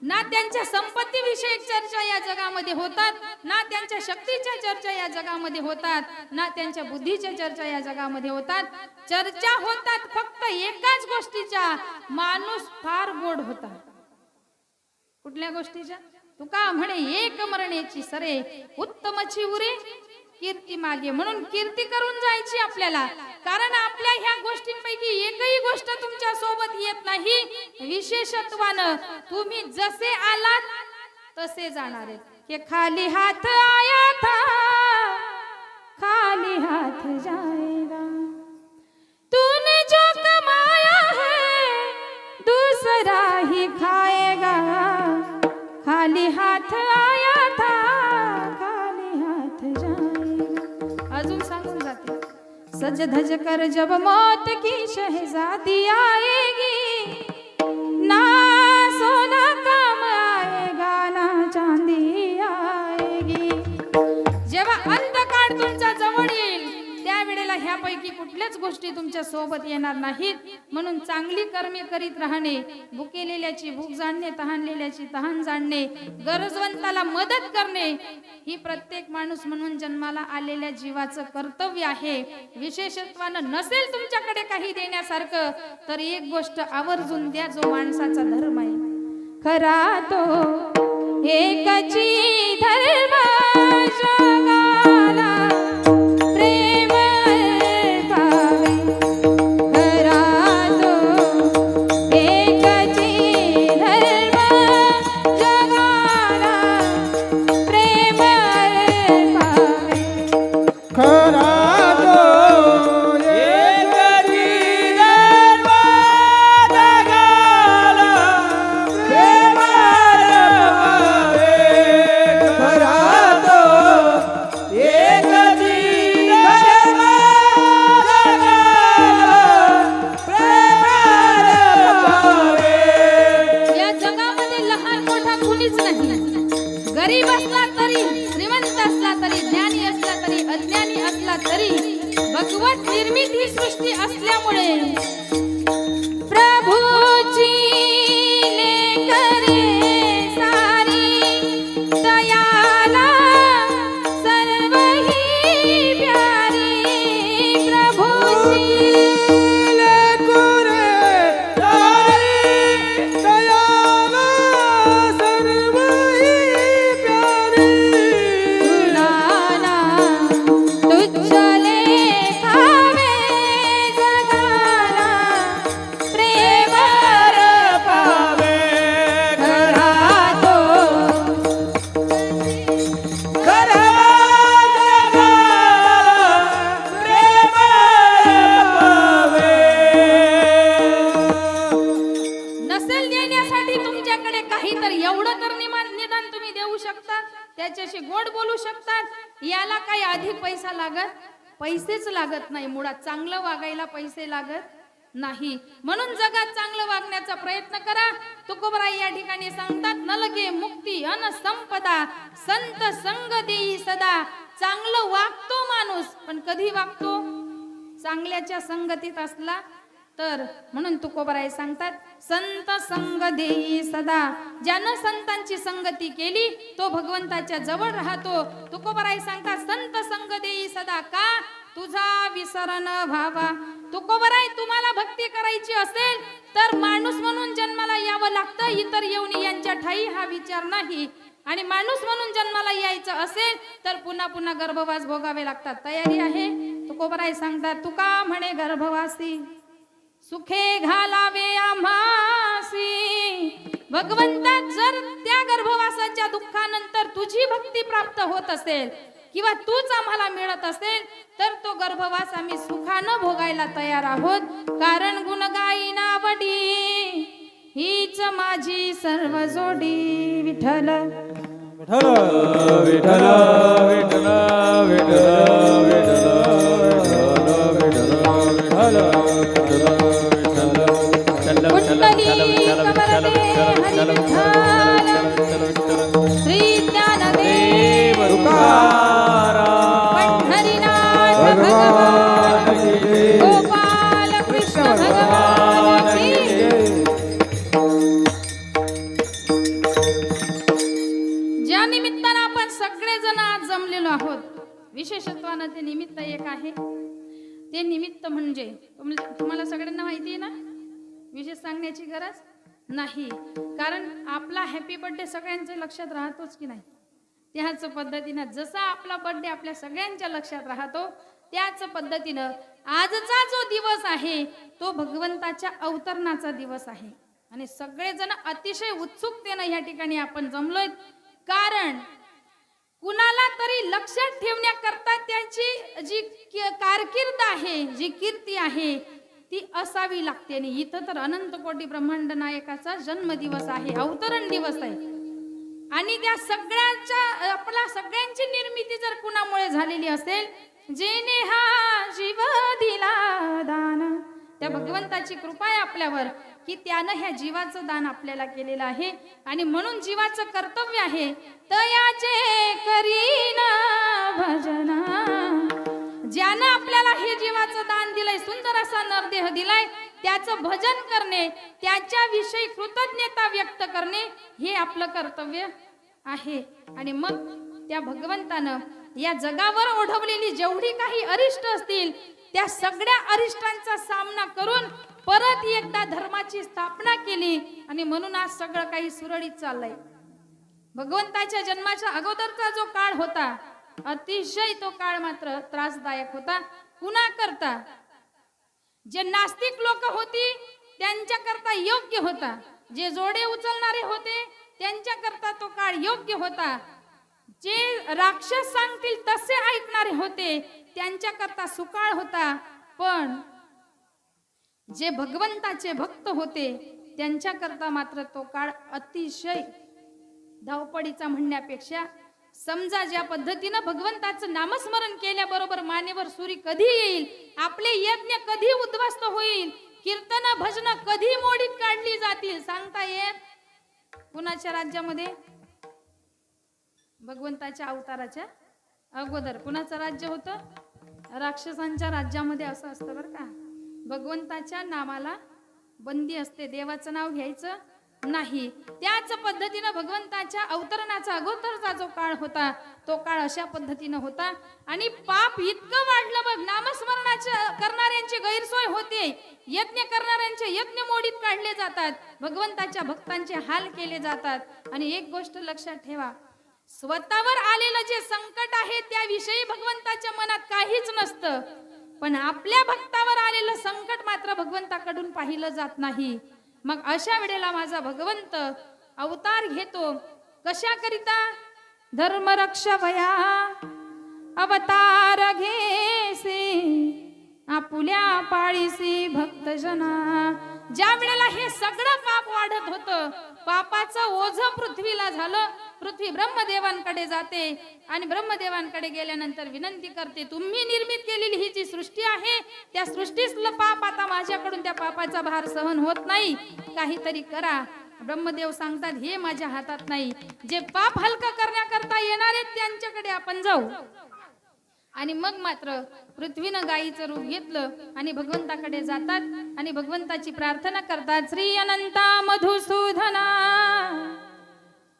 ना त्यांच्या संपत्ती विषयक चर्चा या जगामध्ये होतात, ना त्यांच्या शक्तीच्या चर्चा या जगामध्ये होतात, ना त्यांच्या बुद्धीच्या चर्चा या जगामध्ये होतात. चर्चा होतात फक्त एकाच गोष्टीच्या, माणूस फार गोड होता. कुठल्या गोष्टीच्या? तुका म्हणे एक मरणेची सरे उत्तमची उरे कीर्ती मागे. म्हणून कीर्ती करून जायची आपल्याला. कारण आपल्या ह्या गोष्टींपैकी एकही गोष्ट तुमच्या सोबत येत नाही. विशेषत्वानं तुम्ही जसे आलात तसे जाणार आहे. के खाली हात आया था खाली हात जाएगा. तूने जो कमाया है दूसरा ही खाएगा. खाली हात आया था खाली हात जाएगा. अजून सांगून जाते. सज धज कर जब मौत की शहजादी आएगी, ना सोना काम आएगा ना चांदी आएगी. जेव्हा अंधकार तुमच्या जवळ येईल त्यावेळेला ह्यापैकी कुठल्याच गोष्टी तुमच्या सोबत येणार नाहीत. म्हणून चांगली कर्मे करीत राहणे, भुकेलेल्याची भूक जाणणे, तहानलेल्याची तहान जाणणे, गरजवंताला मदत करणे ही प्रत्येक माणूस म्हणून जन्माला आलेल्या जीवाचं कर्तव्य आहे. विशेषत्वानं नसेल तुमच्याकडे काही देण्यासारखं तर एक गोष्ट आवर्जून द्या, जो माणसाचा धर्म आहे. खरा तो एकची धर्म जगाला प्रेम पावे. खरा तो एकची धर्म जगाला प्रेम पावे. खरा तो एकची धर्म जगाला प्रेम असल्यामुळे प्रभूची लेकरे सारी दयाला सर्वही प्यारी प्रभूची नाना तुझले खावे जगाला प्रेमर पावे घरातो नसेल देण्यासाठी तुमच्याकडे काही तर एवढं तर निदान तुम्ही देऊ शकता, त्याच्याशी गोड बोलू शकतात. याला काही अधिक पैसा लागत, पैसेच लागत नाही. मुळात चांगलं वागायला पैसे लागत नाही. म्हणून जगात चांगलं वागण्याचा प्रयत्न करा. तुकोबराई या ठिकाणी सांगतात, नलगे मुक्ती अन संपदा संत संग देई सदा. चांगलं वागतो माणूस, पण कधी वागतो? चांगल्याच्या संगतीत असला तर. म्हणून तुकोबराई सांगतात, संत संग देई सदा. ज्यानं संतांची संगती केली तो भगवंताच्या जवळ राहतो. तुकोबराई सांगतात, संत संग देई सदा. का? तुझा विसरण व्हावा. तुकोबराई, तुम्हाला भक्ती करायची असेल तर माणूस म्हणून जन्माला यावं लागतं. इतर येऊन यांच्या ठाई हा विचार नाही. आणि माणूस म्हणून जन्माला यायचं असेल तर पुन्हा पुन्हा गर्भवास भोगावे लागतात. तयारी आहे? तुकोबराई सांगतात, तुका म्हणे गर्भवासी सुखे घालावे आम्हासी. भगवंता, जर त्या गर्भवासाच्या दुःखानंतर तुझी भक्ती प्राप्त होत असेल किंवा तूच आम्हाला मिळत असेल तर तो गर्भवास आम्ही सुखानं भोगायला तयार आहोत. कारण गुण गाईना वडी हीच माझी सर्व जोडी. विठ्ठल विठ्ठल विठ्ठल विठ्ठल कुंडली कमरदे हरी विठ्ठल श्री ज्ञानदेव पंढरीनाथ भगवान गोपाल कृष्ण भगवान की. ज्या निमित्तानं आपण सगळेजण आज जमलेलो आहोत, विशेषत्वानं ते निमित्त एक आहे. ते निमित्त म्हणजे तुम्हाला सगळ्यांना माहिती आहे ना, विशेष सांगण्याची गरज नाही. कारण आपला हॅपी बर्थडे सगळ्यांच्या लक्षात राहतोच की नाही. त्याच पद्धतीनं जसा आपला बर्थडे आपल्या सगळ्यांच्या लक्षात राहतो, त्याच पद्धतीनं आजचा जो दिवस आहे तो भगवंताच्या अवतरणाचा दिवस आहे. आणि सगळेजण अतिशय उत्सुकतेनं या ठिकाणी आपण जमलोय. कारण कुणाला तरी लक्षात ठेवण्याकरता त्याची जी कारकीर्द आहे, जी कीर्ती आहे ती असावी लागते. आणि इथं तर अनंत कोटी ब्रह्मांड नायकाचा जन्मदिवस आहे, अवतरण दिवस आहे. आणि त्या सगळ्यांच्या आपला सगळ्यांची निर्मिती जर कुणामुळे झालेली असेल, जेने हा जीव दिला दान, त्या भगवंताची कृपा आहे आपल्यावर की त्यानं ह्या जीवाचं दान आपल्याला केलेलं आहे. आणि म्हणून जीवाचं कर्तव्य आहे, तयाचे करीन भजना. ज्यानं आपल्याला हे जीवाचं दान दिलंय, सुंदर असा नरदेह दिलाय, त्याचं भजन करणे, त्याच्याविषयी कृतज्ञता व्यक्त करणे हे आपलं कर्तव्य आहे. आणि मग त्या भगवंतानं या जगावर ओढवलेली जेवढी काही अरिष्ट असतील त्या सगळ्या अरिष्टांचा सामना करून परत एकदा धर्माची स्थापना केली. आणि म्हणून आज सगळं काही सुरळीत चाललंय. भगवंताच्या जन्माच्या अगोदरचा जो काळ होता, अतिशय तो काळ मात्र त्रासदायक होता. कुणा करता? जे नास्तिक लोक होती त्यांच्या करता योग्य होता. जे जोडे उचलणारे होते त्यांच्या करता तो काळ योग्य होता. जे राक्षस सांगतील तसे ऐकणारे होते त्यांच्या करता सुकाळ होता. पण जे भगवंताचे भक्त होते त्यांच्या करता मात्र तो काळ अतिशय धावपडीचा म्हणण्यापेक्षा, समजा ज्या पद्धतीनं भगवंताचं नामस्मरण केल्याबरोबर मानेवर सुरी कधी येईल, आपले यज्ञ कधी उद्ध्वस्त होईल, कीर्तन भजन कधी मोडीत काढली जातील सांगता येत. कुणाच्या राज्यामध्ये? भगवंताच्या अवताराच्या अगोदर कुणाचं राज्य होतं? राक्षसांच्या राज्यामध्ये असं असतं बरं का. भगवंताच्या नामाला बंदी असते, देवाचं नाव घ्यायचं नाही. त्याच पद्धतीनं भगवंताच्या अवतरणाचा अगोदरचा जो काळ होता तो काळ अशा पद्धतीनं होता. आणि पाप इतकं वाढलं बघ, नामस्मरणाच्या करणाऱ्यांची गैरसोय होते, यज्ञ करणाऱ्यांचे यज्ञ मोडीत काढले जातात, भगवंताच्या भक्तांचे हाल केले जातात. आणि एक गोष्ट लक्षात ठेवा, स्वतःवर आलेलं जे संकट आहे त्याविषयी भगवंताच्या मनात काहीच नसतं, पण आपल्या भक्तावर आलेलं संकट मात्र भगवंताकडून पाहिलं जात नाही. मग अशा वेळेला माझा भगवंत अवतार घेतो. कशाकरिता? धर्मरक्षवया अवतार घेसे आपुल्या पाळीसी भक्तजना. ज्या वेळेला हे सगळं पाप वाढत होतं, पापाचं ओझं पृथ्वीला झालं, पृथ्वी ब्रह्मदेवांकडे जाते आणि ब्रह्मदेवांकडे गेल्यानंतर विनंती करते, तुम्ही निर्मित केलेली ही जी सृष्टी आहे त्या सृष्टीतलं पाप आता माझ्याकडून त्या पापाचा भार सहन होत नाही, काहीतरी करा. ब्रह्मदेव सांगतात, हे माझ्या हातात नाही, जे पाप हलका करण्याकरता येणार आहेत त्यांच्याकडे आपण जाऊ. आणि मग मात्र पृथ्वीनं गायीचं रूप घेतलं आणि भगवंताकडे जातात आणि भगवंताची प्रार्थना करतात. श्री अनंता मधुसूदना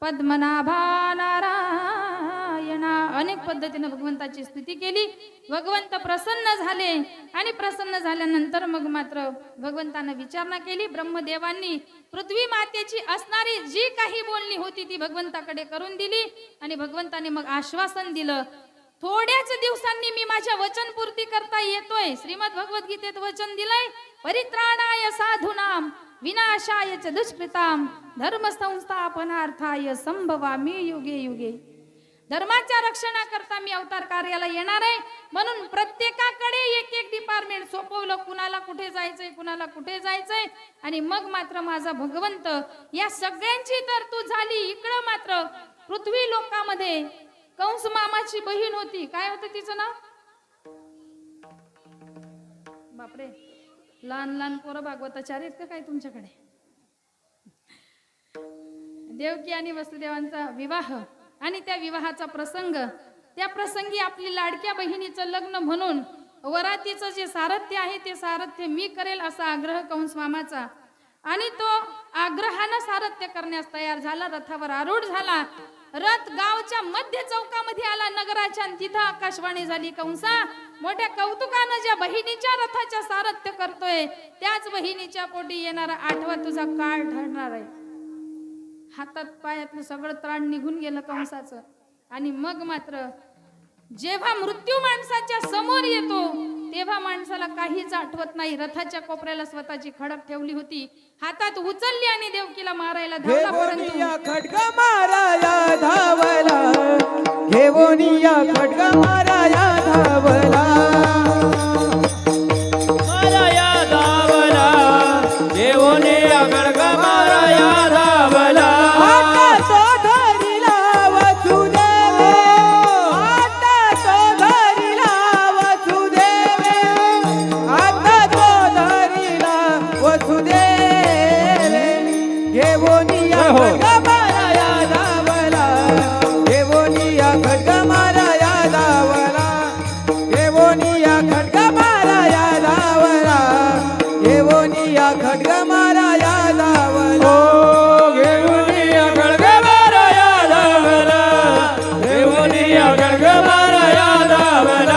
पद्मनाभा नारायणा. अनेक पद्धतीने भगवंताची स्तुती केली. भगवंत प्रसन्न झाले आणि प्रसन्न झाल्यानंतर मग मात्र भगवंतानं विचारणा केली. ब्रह्मदेवांनी पृथ्वी मातेची असणारी जी काही बोलणी होती ती भगवंताकडे करून दिली आणि भगवंताने मग आश्वासन दिलं, थोड्याच दिवसांनी मी माझ्या वचन पूर्ती करता येतोय. श्रीमद भगवद्गीतेत वचन दिलंय, परित्राणाय साधूनाम विनाशाय च दुष्कृताम धर्म संस्थापनार्थाय संभवामी युगे युगे. धर्माच्या रक्षणाकरता मी अवतार कार्याला येणार आहे, म्हणून प्रत्येकाकडे एक एक डिपार्टमेंट सोपवलं, कुणाला कुठे जायचंय कुणाला कुठे जायचंय. आणि मग मात्र माझा भगवंत या सगळ्यांची तरतूद झाली. इकडं मात्र पृथ्वी लोकांमध्ये कंस मामाची बहीण होती, काय होतं तिचं नाव? बापरे, लहान लहान पोरं भागवताचार्य आहेत का काय तुमच्याकडे? देवकी आणि वसुदेवांचा विवाह आणि त्या विवाहाचा प्रसंग, त्या प्रसंगी आपली लाडक्या बहिणीचं लग्न म्हणून वरातीचं जे सारथ्य आहे ते सारथ्य मी करेल असा आग्रह कंस मामाचा. आणि तो आग्रहानं सारथ्य करण्यास तयार झाला, रथावर आरूढ झाला. रथ गावच्या मध्य चौकामध्ये आला नगराच्या, तिथं आकाशवाणी झाली, कंसा मोठ्या कौतुकानं ज्या बहिणीच्या रथाच्या सारथ्य करतोय त्याच बहिणीच्या पोटी येणारा 8वा तुझा काळ ठरणार आहे. हातात पायातलं सगळं त्राण निघून गेलं कंसाचं. आणि मग मात्र जेव्हा मृत्यू माणसाच्या समोर येतो तेव्हा माणसाला काहीच आठवत नाही. रथाच्या कोपऱ्याला स्वतःची खडक ठेवली होती, हातात उचलली आणि देवकीला मारायला धावला. परंतु खड्ग माराया धावला, घेवोनिया खड्ग माराया धावला, माराया धावला, घेवोनिया खड्ग माराया धावला. आता तो धरिला वसुदेवे, आता तो धरिला वसुदेवे, आता तो धरिला वसुदेवे, घेवोनिया खड्ग माराया धावला, घेवोनिया खड्ग माराया धावला, घेवोनिया खड्ग माराया धावला, घेवोनिया खड्ग माराया धावला, घेवोनिया खड्ग माराया धावला, घेवोनिया खड्ग माराया धावला,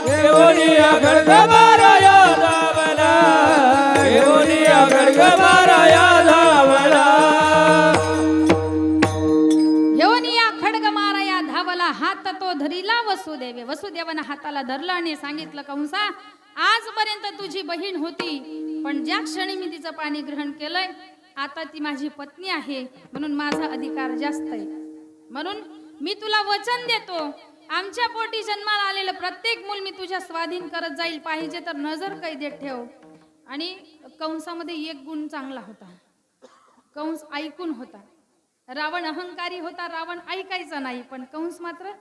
घेवोनिया खड्ग माराया धावला, घेवोनिया खड्ग माराया धावला. घेऊन या खड्ग माराया धावला, हात तो धरिला वसुदेवे. वसुदेवानं हाताला धरलं आणि सांगितलं, कंसा आजपर्यंत तुझी बहीण होती, पण ज्या क्षणी मी तिचं पाणी ग्रहण केलंय आता ती माझी पत्नी आहे, म्हणून माझा अधिकार जास्त आहे. म्हणून मी तुला वचन देतो, आमच्या पोटी जन्माला आलेलं प्रत्येक मूल मी तुझ्या स्वाधीन करत जाईल, पाहिजे तर नजर कैदेत ठेव. आणि कंसामध्ये एक गुण चांगला होता, कंस ऐकून होता. रावण अहंकारी होता, रावण ऐकायचा नाही, पण कंस मात्र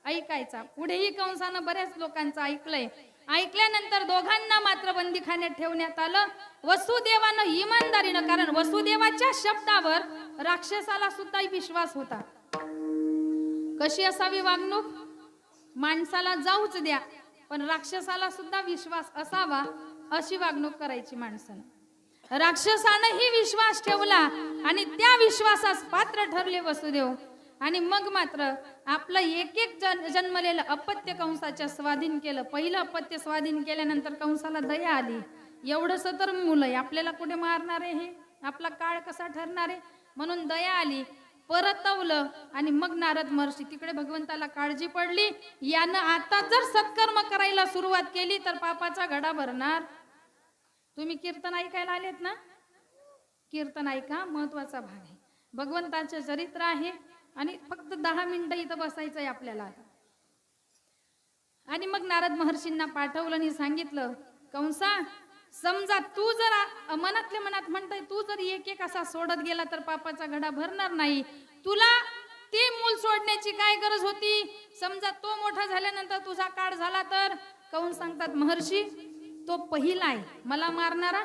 ऐकायचा. पुढेही कंसानं बऱ्याच लोकांचं ऐकलंय. ऐकल्यानंतर दोघांना मात्र बंदीखान्यात ठेवण्यात आलं. वसुदेवानं इमानदारीनं, कारण वसुदेवाच्या शब्दावर राक्षसाला सुद्धा विश्वास होता. कशी असावी वागणूक? माणसाला जाऊच द्या, पण राक्षसाला सुद्धा विश्वास असावा अशी वागणूक करायची माणसानं. राक्षसानंही विश्वास ठेवला आणि त्या विश्वासास पात्र ठरले वसुदेव. आणि मग मात्र आपलं एक एक जन्मलेलं अपत्य कंसाच्या स्वाधीन केलं. पहिलं अपत्य स्वाधीन केल्यानंतर कंसाला दया आली. एवढंस तर मुलं आहे, आपल्याला कुठे मारणार आहे, हे आपला काळ कसा ठरणार आहे, म्हणून दया आली, परतवलं. आणि मग नारद महर्षी, तिकडे भगवंताला काळजी पडली, यानं आता जर सत्कर्म करायला सुरुवात केली तर पापाचा घडा भरणार. तुम्ही कीर्तन ऐकायला आलेत ना? कीर्तन ऐका, महत्वाचा भाग आहे. भगवंताचे चरित्र आहे आणि फक्त 10 मिनिटं इथं बसायचं आहे आपल्याला. आणि मग नारद महर्षींना पाठवलं आणि सांगितलं, कंसा, समजा तू जर मनातल्या मनात म्हणताय, तू जर एक एक असा सोडत गेला तर पापाचा घडा भरणार नाही. तुला ते मूल सोडण्याची काय गरज होती? समजा तो मोठा झाल्यानंतर तुझा काळ झाला तर? कंस सांगतात, महर्षी तो पहिला आहे, मला मारणारा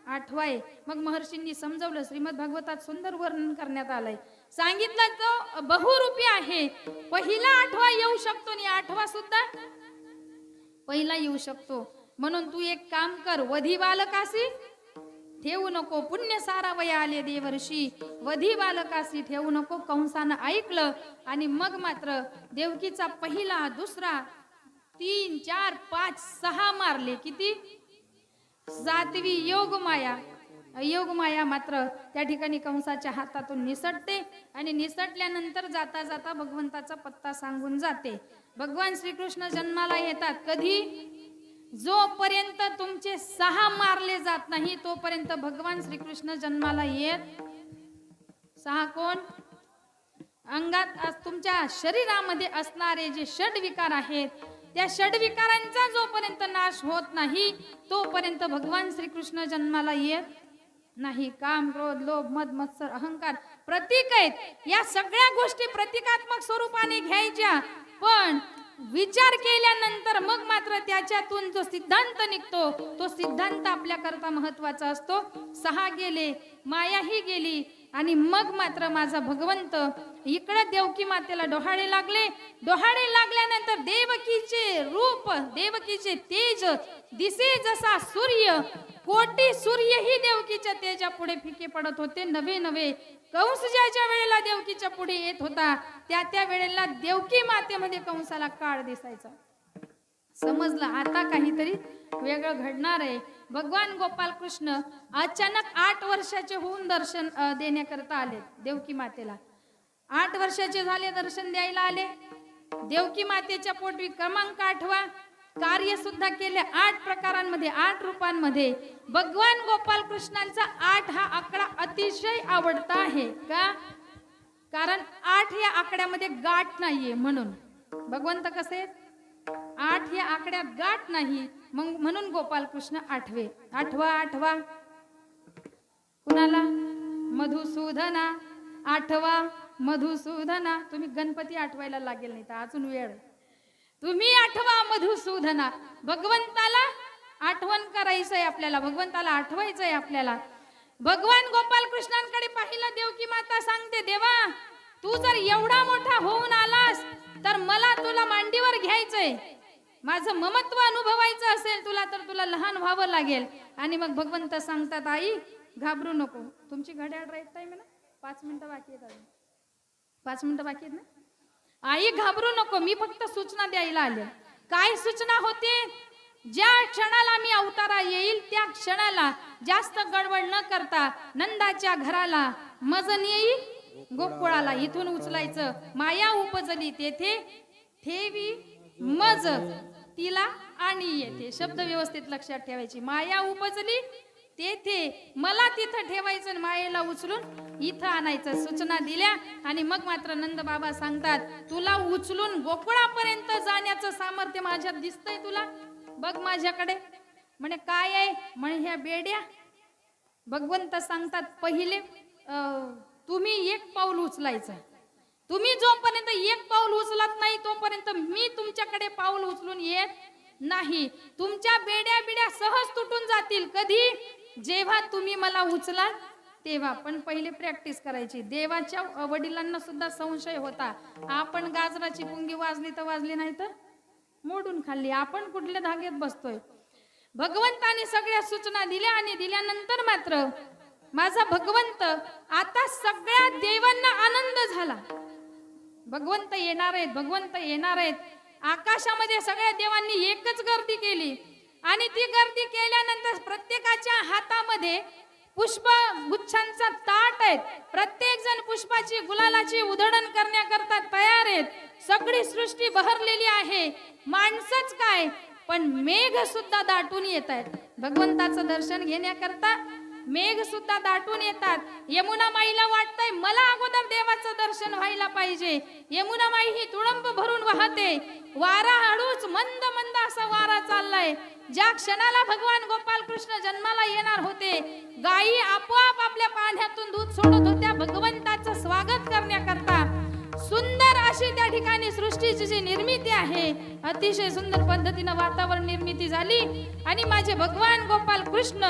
8वा आहे. मग महर्षींनी समजवलं. श्रीमद भागवतात सुंदर वर्णन करण्यात आलंय. सांगितलं तो बहुरूपी आहे. पहिला 8वा येऊ शकतो आणि 8वा सुद्धा पहिला येऊ शकतो. म्हणून तू एक काम कर, वधी बालकासी ठेवू नको. पुण्य सारावया आले देवर्षी, वधी बालकासी ठेवू नको. कंसानं ऐकलं आणि मग मात्र देवकीचा पहिला, दुसरा, 3, 4, 5, 6 मारले. किती? 7वी योगमाया. योगमाया मात्र त्या ठिकाणी कंसाच्या हातातून निसटते आणि निसटल्यानंतर जाता जाता भगवंताचा पत्ता सांगून जाते. भगवान श्रीकृष्ण जन्माला येतात कधी? जोपर्यंत तुमचे 6 मारले जात नाही तोपर्यंत भगवान श्रीकृष्ण जन्माला येत. 6 कोण? अंगात तुमच्या शरीरामध्ये असणारे जे षड्विकार आहेत, त्या षड्विकारांचा जोपर्यंत नाश होत नाही तोपर्यंत भगवान श्रीकृष्ण जन्माला येत नाही. काम, क्रोध, लोभ, मद, मत्सर, अहंकार प्रतीक आहेत. या सगळ्या गोष्टी प्रतिकात्मक स्वरूपाने घ्यायच्या, पण विचार केल्यानंतर मग मात्र त्याच्यातून जो सिद्धांत निघतो तो सिद्धांत आपल्या करता महत्वाचा असतो. 6 गेले, मायाही गेली आणि मग मात्र माझा भगवंत इकडे देवकी मातेला डोहाळे लागले. डोहाळे लागल्यानंतर देवकीचे रूप, देवकीचे तेज दिसे जसा सूर्य. कोटी सूर्यही देवकीच्या तेजा पुढे फिके पडत होते. नवे नवे कंस ज्याच्या वेळेला देवकीच्या पुढे येत होता त्या वेळेला देवकी मातेमध्ये कंसाला काळ दिसायचा. समजलं आता काहीतरी वेगळं घडणार आहे. भगवान गोपाल कृष्ण अचानक 8 वर्षाचे होऊन दर्शन देण्याकरता आले देवकी मातेला. 8 वर्षाचे झाले, दर्शन द्यायला आले. देवकी मातेच्या पोटी क्रमांक 8वा. कार्य सुद्धा केले 8 प्रकारांमध्ये, 8 रूपांमध्ये. भगवान गोपाल कृष्णांचा 8 हा आकडा अतिशय आवडता आहे. का? कारण 8 या आकड्यामध्ये गाठ नाहीये म्हणून. भगवंत कसे? 8 या आकड्यात गाठ नाही, मग म्हणून गोपाल कृष्ण 8वे. 8वा कुणाला? मधुसूदना. 8वा मधुसूदना. तुम्ही गणपती आठवायला लागेल, नाही तर अजून वेळ. तुम्ही 8वा मधुसूदना. भगवंताला आठवण करायचंय आपल्याला, भगवंताला आठवायचंय आपल्याला. भगवान गोपाल कृष्णांकडे पाहिलं देवकी माता सांगते, देवा तू जर एवढा मोठा होऊन आलास तर मला तुला मांडीवर घ्यायचंय. माझं ममत्व अनुभवायचं असेल तुला तर तुला लहान व्हावं लागेल. आणि मग भगवंत सांगतात, आई घाबरू नको. तुमची घड्याळ राईट टाइम आहे ना? 5 मिनिटं बाकी आहेत. 5 मिनिटं बाकी आहेत ना? आई घाबरू नको, मी फक्त सूचना द्यायला आले. काय सूचना होते? ज्या क्षणाला मी अवतारा येईल त्या क्षणाला जास्त गडबड न करता नंदाच्या घराला, मज येई गोकुळाला, इथून उचलायचं. माया उपजली तेथे ठेवी मज तिला आणि येते. शब्द व्यवस्थित लक्षात ठेवायची. माया उपजली तेथे, मला तिथं ठेवायचं, मायेला उचलून इथं आणायचं. सूचना दिल्या आणि मग मात्र नंद बाबा सांगतात, तुला उचलून गोकुळापर्यंत जाण्याचं सामर्थ्य माझ्यात दिसतंय तुला? बघ माझ्याकडे. म्हणे काय आहे? म्हणे ह्या बेड्या. भगवंत सांगतात, पहिले तुम्ही 1 पाऊल उचलायचं. तुम्ही जोपर्यंत 1 पाऊल उचलत नाही तोपर्यंत मी तुमच्याकडे पाऊल उचलून येत नाही. तुमच्या बेड्या सहज तुटून जातील. कधी? जेव्हा तुम्ही मला उचलाल तेव्हा. पण पहिले प्रॅक्टिस करायची. देवाच्या वडिलांना सुद्धा संशय होता, आपण गाजराची पुंगी वाजली तर वाजली, नाही तर मोडून खाल्ली. आपण कुठल्या धाग्यात बसतोय? भगवंताने सगळ्या सूचना दिल्या आणि दिल्यानंतर मात्र माझा भगवंत आता सगळ्या देवांना आनंद झाला. भगवंत येणार आहेत, भगवंत येणार आहेत. आकाशामध्ये सगळ्या देवांनी एकच गर्दी केली आणि ती गर्दी केल्यानंतर प्रत्येकाच्या हातामध्ये पुष्प गुच्छांचा ताट आहेत. प्रत्येक जण पुष्पाची गुलालाची उधळण करण्याकरता तयार आहेत. सगळी सृष्टी बहरलेली आहे. माणसंच काय पण मेघ सुद्धा दाटून येत आहेत. भगवंताचं दर्शन घेण्याकरता मेघ सुद्धा दाटून येतात. यमुना माईला वाटतंय मला अगोदर देवाचं दर्शन व्हायला पाहिजे. यमुना माई ही तुडंब भरून वाहते. वारा हळूच मंद मंद असा वारा चाललाय. ज्या क्षणाला भगवान गोपाल कृष्ण जन्माला येणार होते, गायी आपोआप आपल्या पाण्यातून दूध सोडत होत्या भगवंताचं स्वागत करण्याकरता. सुंदर अशी त्या ठिकाणी सृष्टीची जी निर्मिती आहे, अतिशय सुंदर पद्धतीनं वातावरण निर्मिती झाली आणि माझे भगवान गोपाल कृष्ण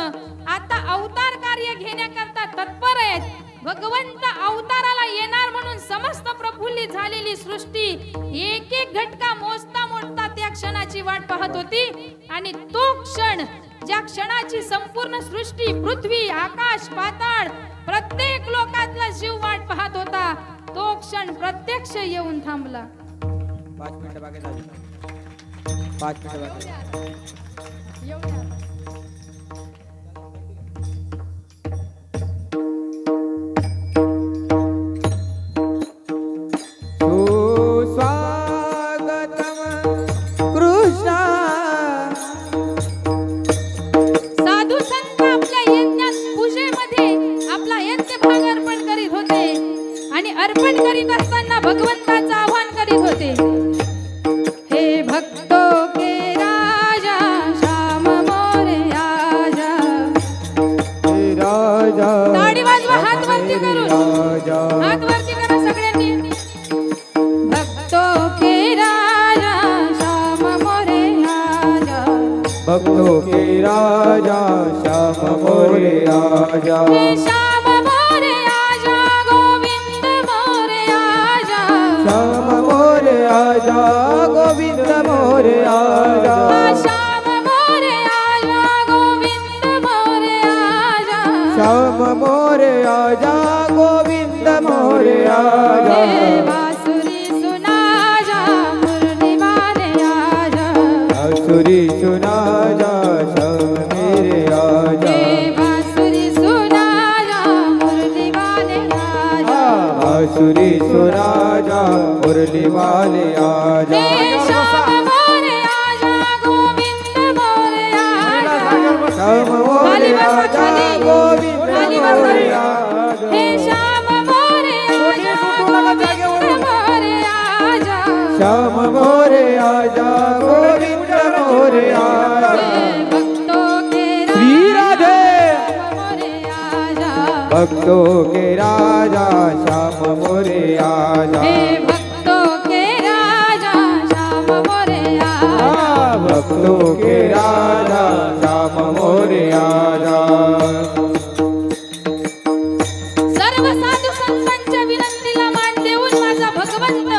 आता अवतार कार्य घेण्याकरता तत्पर आहेत. भगवंत अवताराला येणार म्हणून समस्त प्रफुल्लित झालेली सृष्टी एक एक घटका मोजता मोजता त्या क्षणाची वाट पाहत होती. आणि तो क्षण, ज्या क्षणाची संपूर्ण सृष्टी, पृथ्वी, आकाश, पाताळ, प्रत्येक लोकातला जीव वाट पाहत होता, तो क्षण प्रत्यक्ष येऊन थांबला. 5 मिनिटं बाकी झाली. 5 मिनिटं बाकी. सुस्वागतम कृष्णा. साधू संत आपल्या यज्ञात पूजेमध्ये आपला यज्ञ भाग अर्पण करीत होते आणि अर्पण करीत असताना भगवंताचं आवाहन करीत होते. हे भक्तों के राजा श्याम मोरे आजा. हे राजा ताडी वाजवा, हात वरती करून, राजा. हात वरती करा सगळ्यांनी. भक्तों के राजा श्याम मोरे आजा. भक्तों के राजा श्याम मोरे आजा. हे श्याम मोरे आजा, गोविंद मोरे आजा. श्याम मोरे आजा, गोविंद मोरे आजा. श्याम मोरे आजा, गोविंद मोरे आजा. श्याम मोरे आजा, गोविंद मोरे आजा. हे बांसुरी सुना जा, मुरली वाले आजा. बांसुरी सुना जा, श्याम मेरे आजा. हे बांसुरी सुना जा, मुरली वाले आजा. बांसुरी सुना जा, मुरली वाले आजा. हे श्याम मोरे आजा, गोविंद मोरे आजा. श्याम मोरे आजा, गोविंद मोरे आजा. हे श्याम मोरे आजा, गोविंद मोरे आजा. श्याम मोरे आजा, गोविंद मोरे आजा. हे भक्तों के श्री राधे. मोरे आजा. भक्तों के राजा श्याम मोरे आजा. हे भक्तों के राजा श्याम मोरे आजा. भक्तों के राजा श्याम मोरे आजा. सर्व साधू संतांच्या विनंतीला मान देऊन माझा भगवंत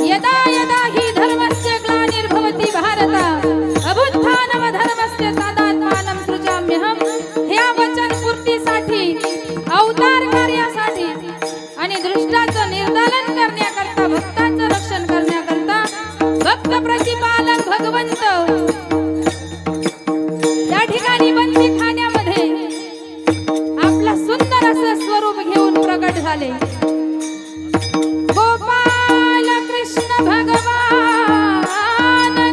यदा यदा ही धर्मस्य ग्लानिर्भवति भारत अभुत्थानमधर्मस्य तदात्मानं सृजाम्यहं. ह्या वचन पूर्तीसाठी, अवतार कार्यासाठी आणि दृष्टाचं निर्दालन करण्याकरता, भक्तांचं रक्षण करण्याकरता भक्त प्रतिपालक भगवंत त्या ठिकाणी बंदी खाण्यामध्ये आपला सुंदर असं स्वरूप घेऊन प्रगट झाले. गोपाल कृष्ण भगवान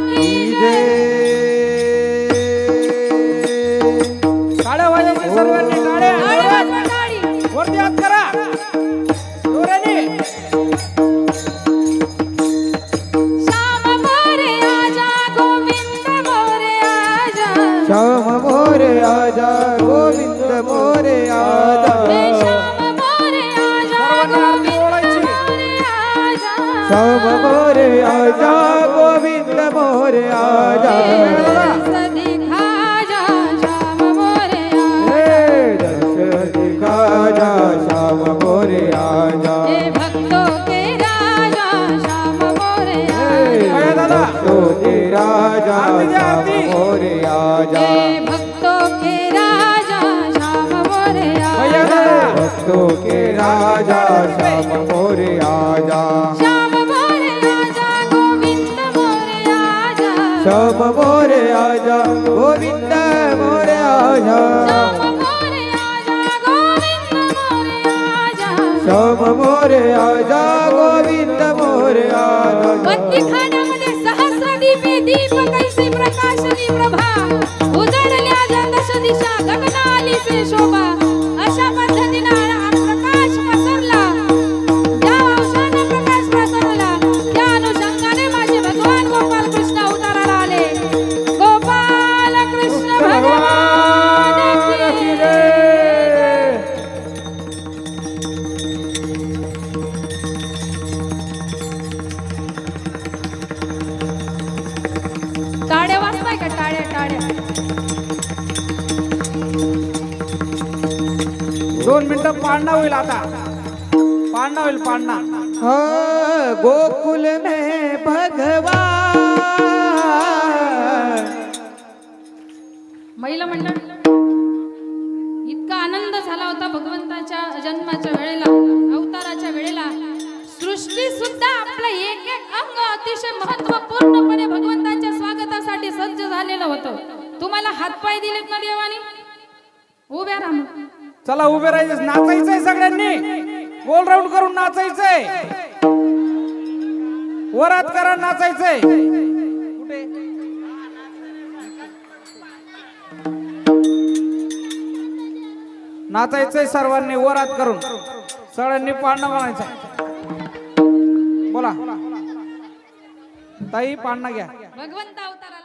की जय. टाळ्या वाजवायच्या सर्वांनी, टाळ्या. टाळी वाजवा, टाळी. वरती हात करा जोराने. श्याम मोरे आजा, गोविंद मोरे आजा. श्याम मोरे आजा, गोविंद मोरे आजा. हे श्याम मोरे आजा, गोविंद मोरे आजा. श्याम मोरे आजा, गोविंद मोरे आजा. दर्श दिखा जा, श्याम मोरे आजा. हे दर्श दिखा जा, श्याम मोरे आजा श्याम मोरे आजा श्याम मोरे आजा गोविंद मोरे आजा श्याम मोरे आजा गोविंद मोरे आजा श्याम मोरे आजा गोविंद मोरे आजा श्याम मोरे आजा गोविंद मोरे आजा वत्ती खाण्यामध्ये सहस्रदीपे दीप कैसे प्रकाशनी प्रभा उजळल्या दश दिशा गगनाली से शोभा अशा पद्धतीने प्रकाश पसरला ज्या अंशाने प्रकाश पसरला त्या अनुषंगाने माझे भगवान गोपाल कृष्ण अवताराला आले गोपाल कृष्ण भगवान की जय. टाळ्या वाजताय का टाळ्या टाळ्या 2 मिनिटं पाळणा होईल आता पाळणा होईल पाळणा हाँ, गोकुल में भगवान महिला मंडळ इतका आनंद झाला होता भगवंताच्या जन्माच्या वेळेला अवताराच्या वेळेला सृष्टी सुद्धा आपलं एक एक अंग अतिशय महत्वपूर्णपणे भगवंताच्या स्वागतासाठी सज्ज झालेलं होतं तुम्हाला हातपाय दिलेत ना देवानी उभ्या राहा मग. चला उभे राहायचं नाचायचंय सगळ्यांनी गोल राऊंड करून नाचायचंय वरात करा नाचायचंय कुठे नाचायचंय सर्वांनी वरात करून सगळ्यांनी पाळणा म्हणायचं बोला ताई पाळणा घ्या भगवंत अवताराला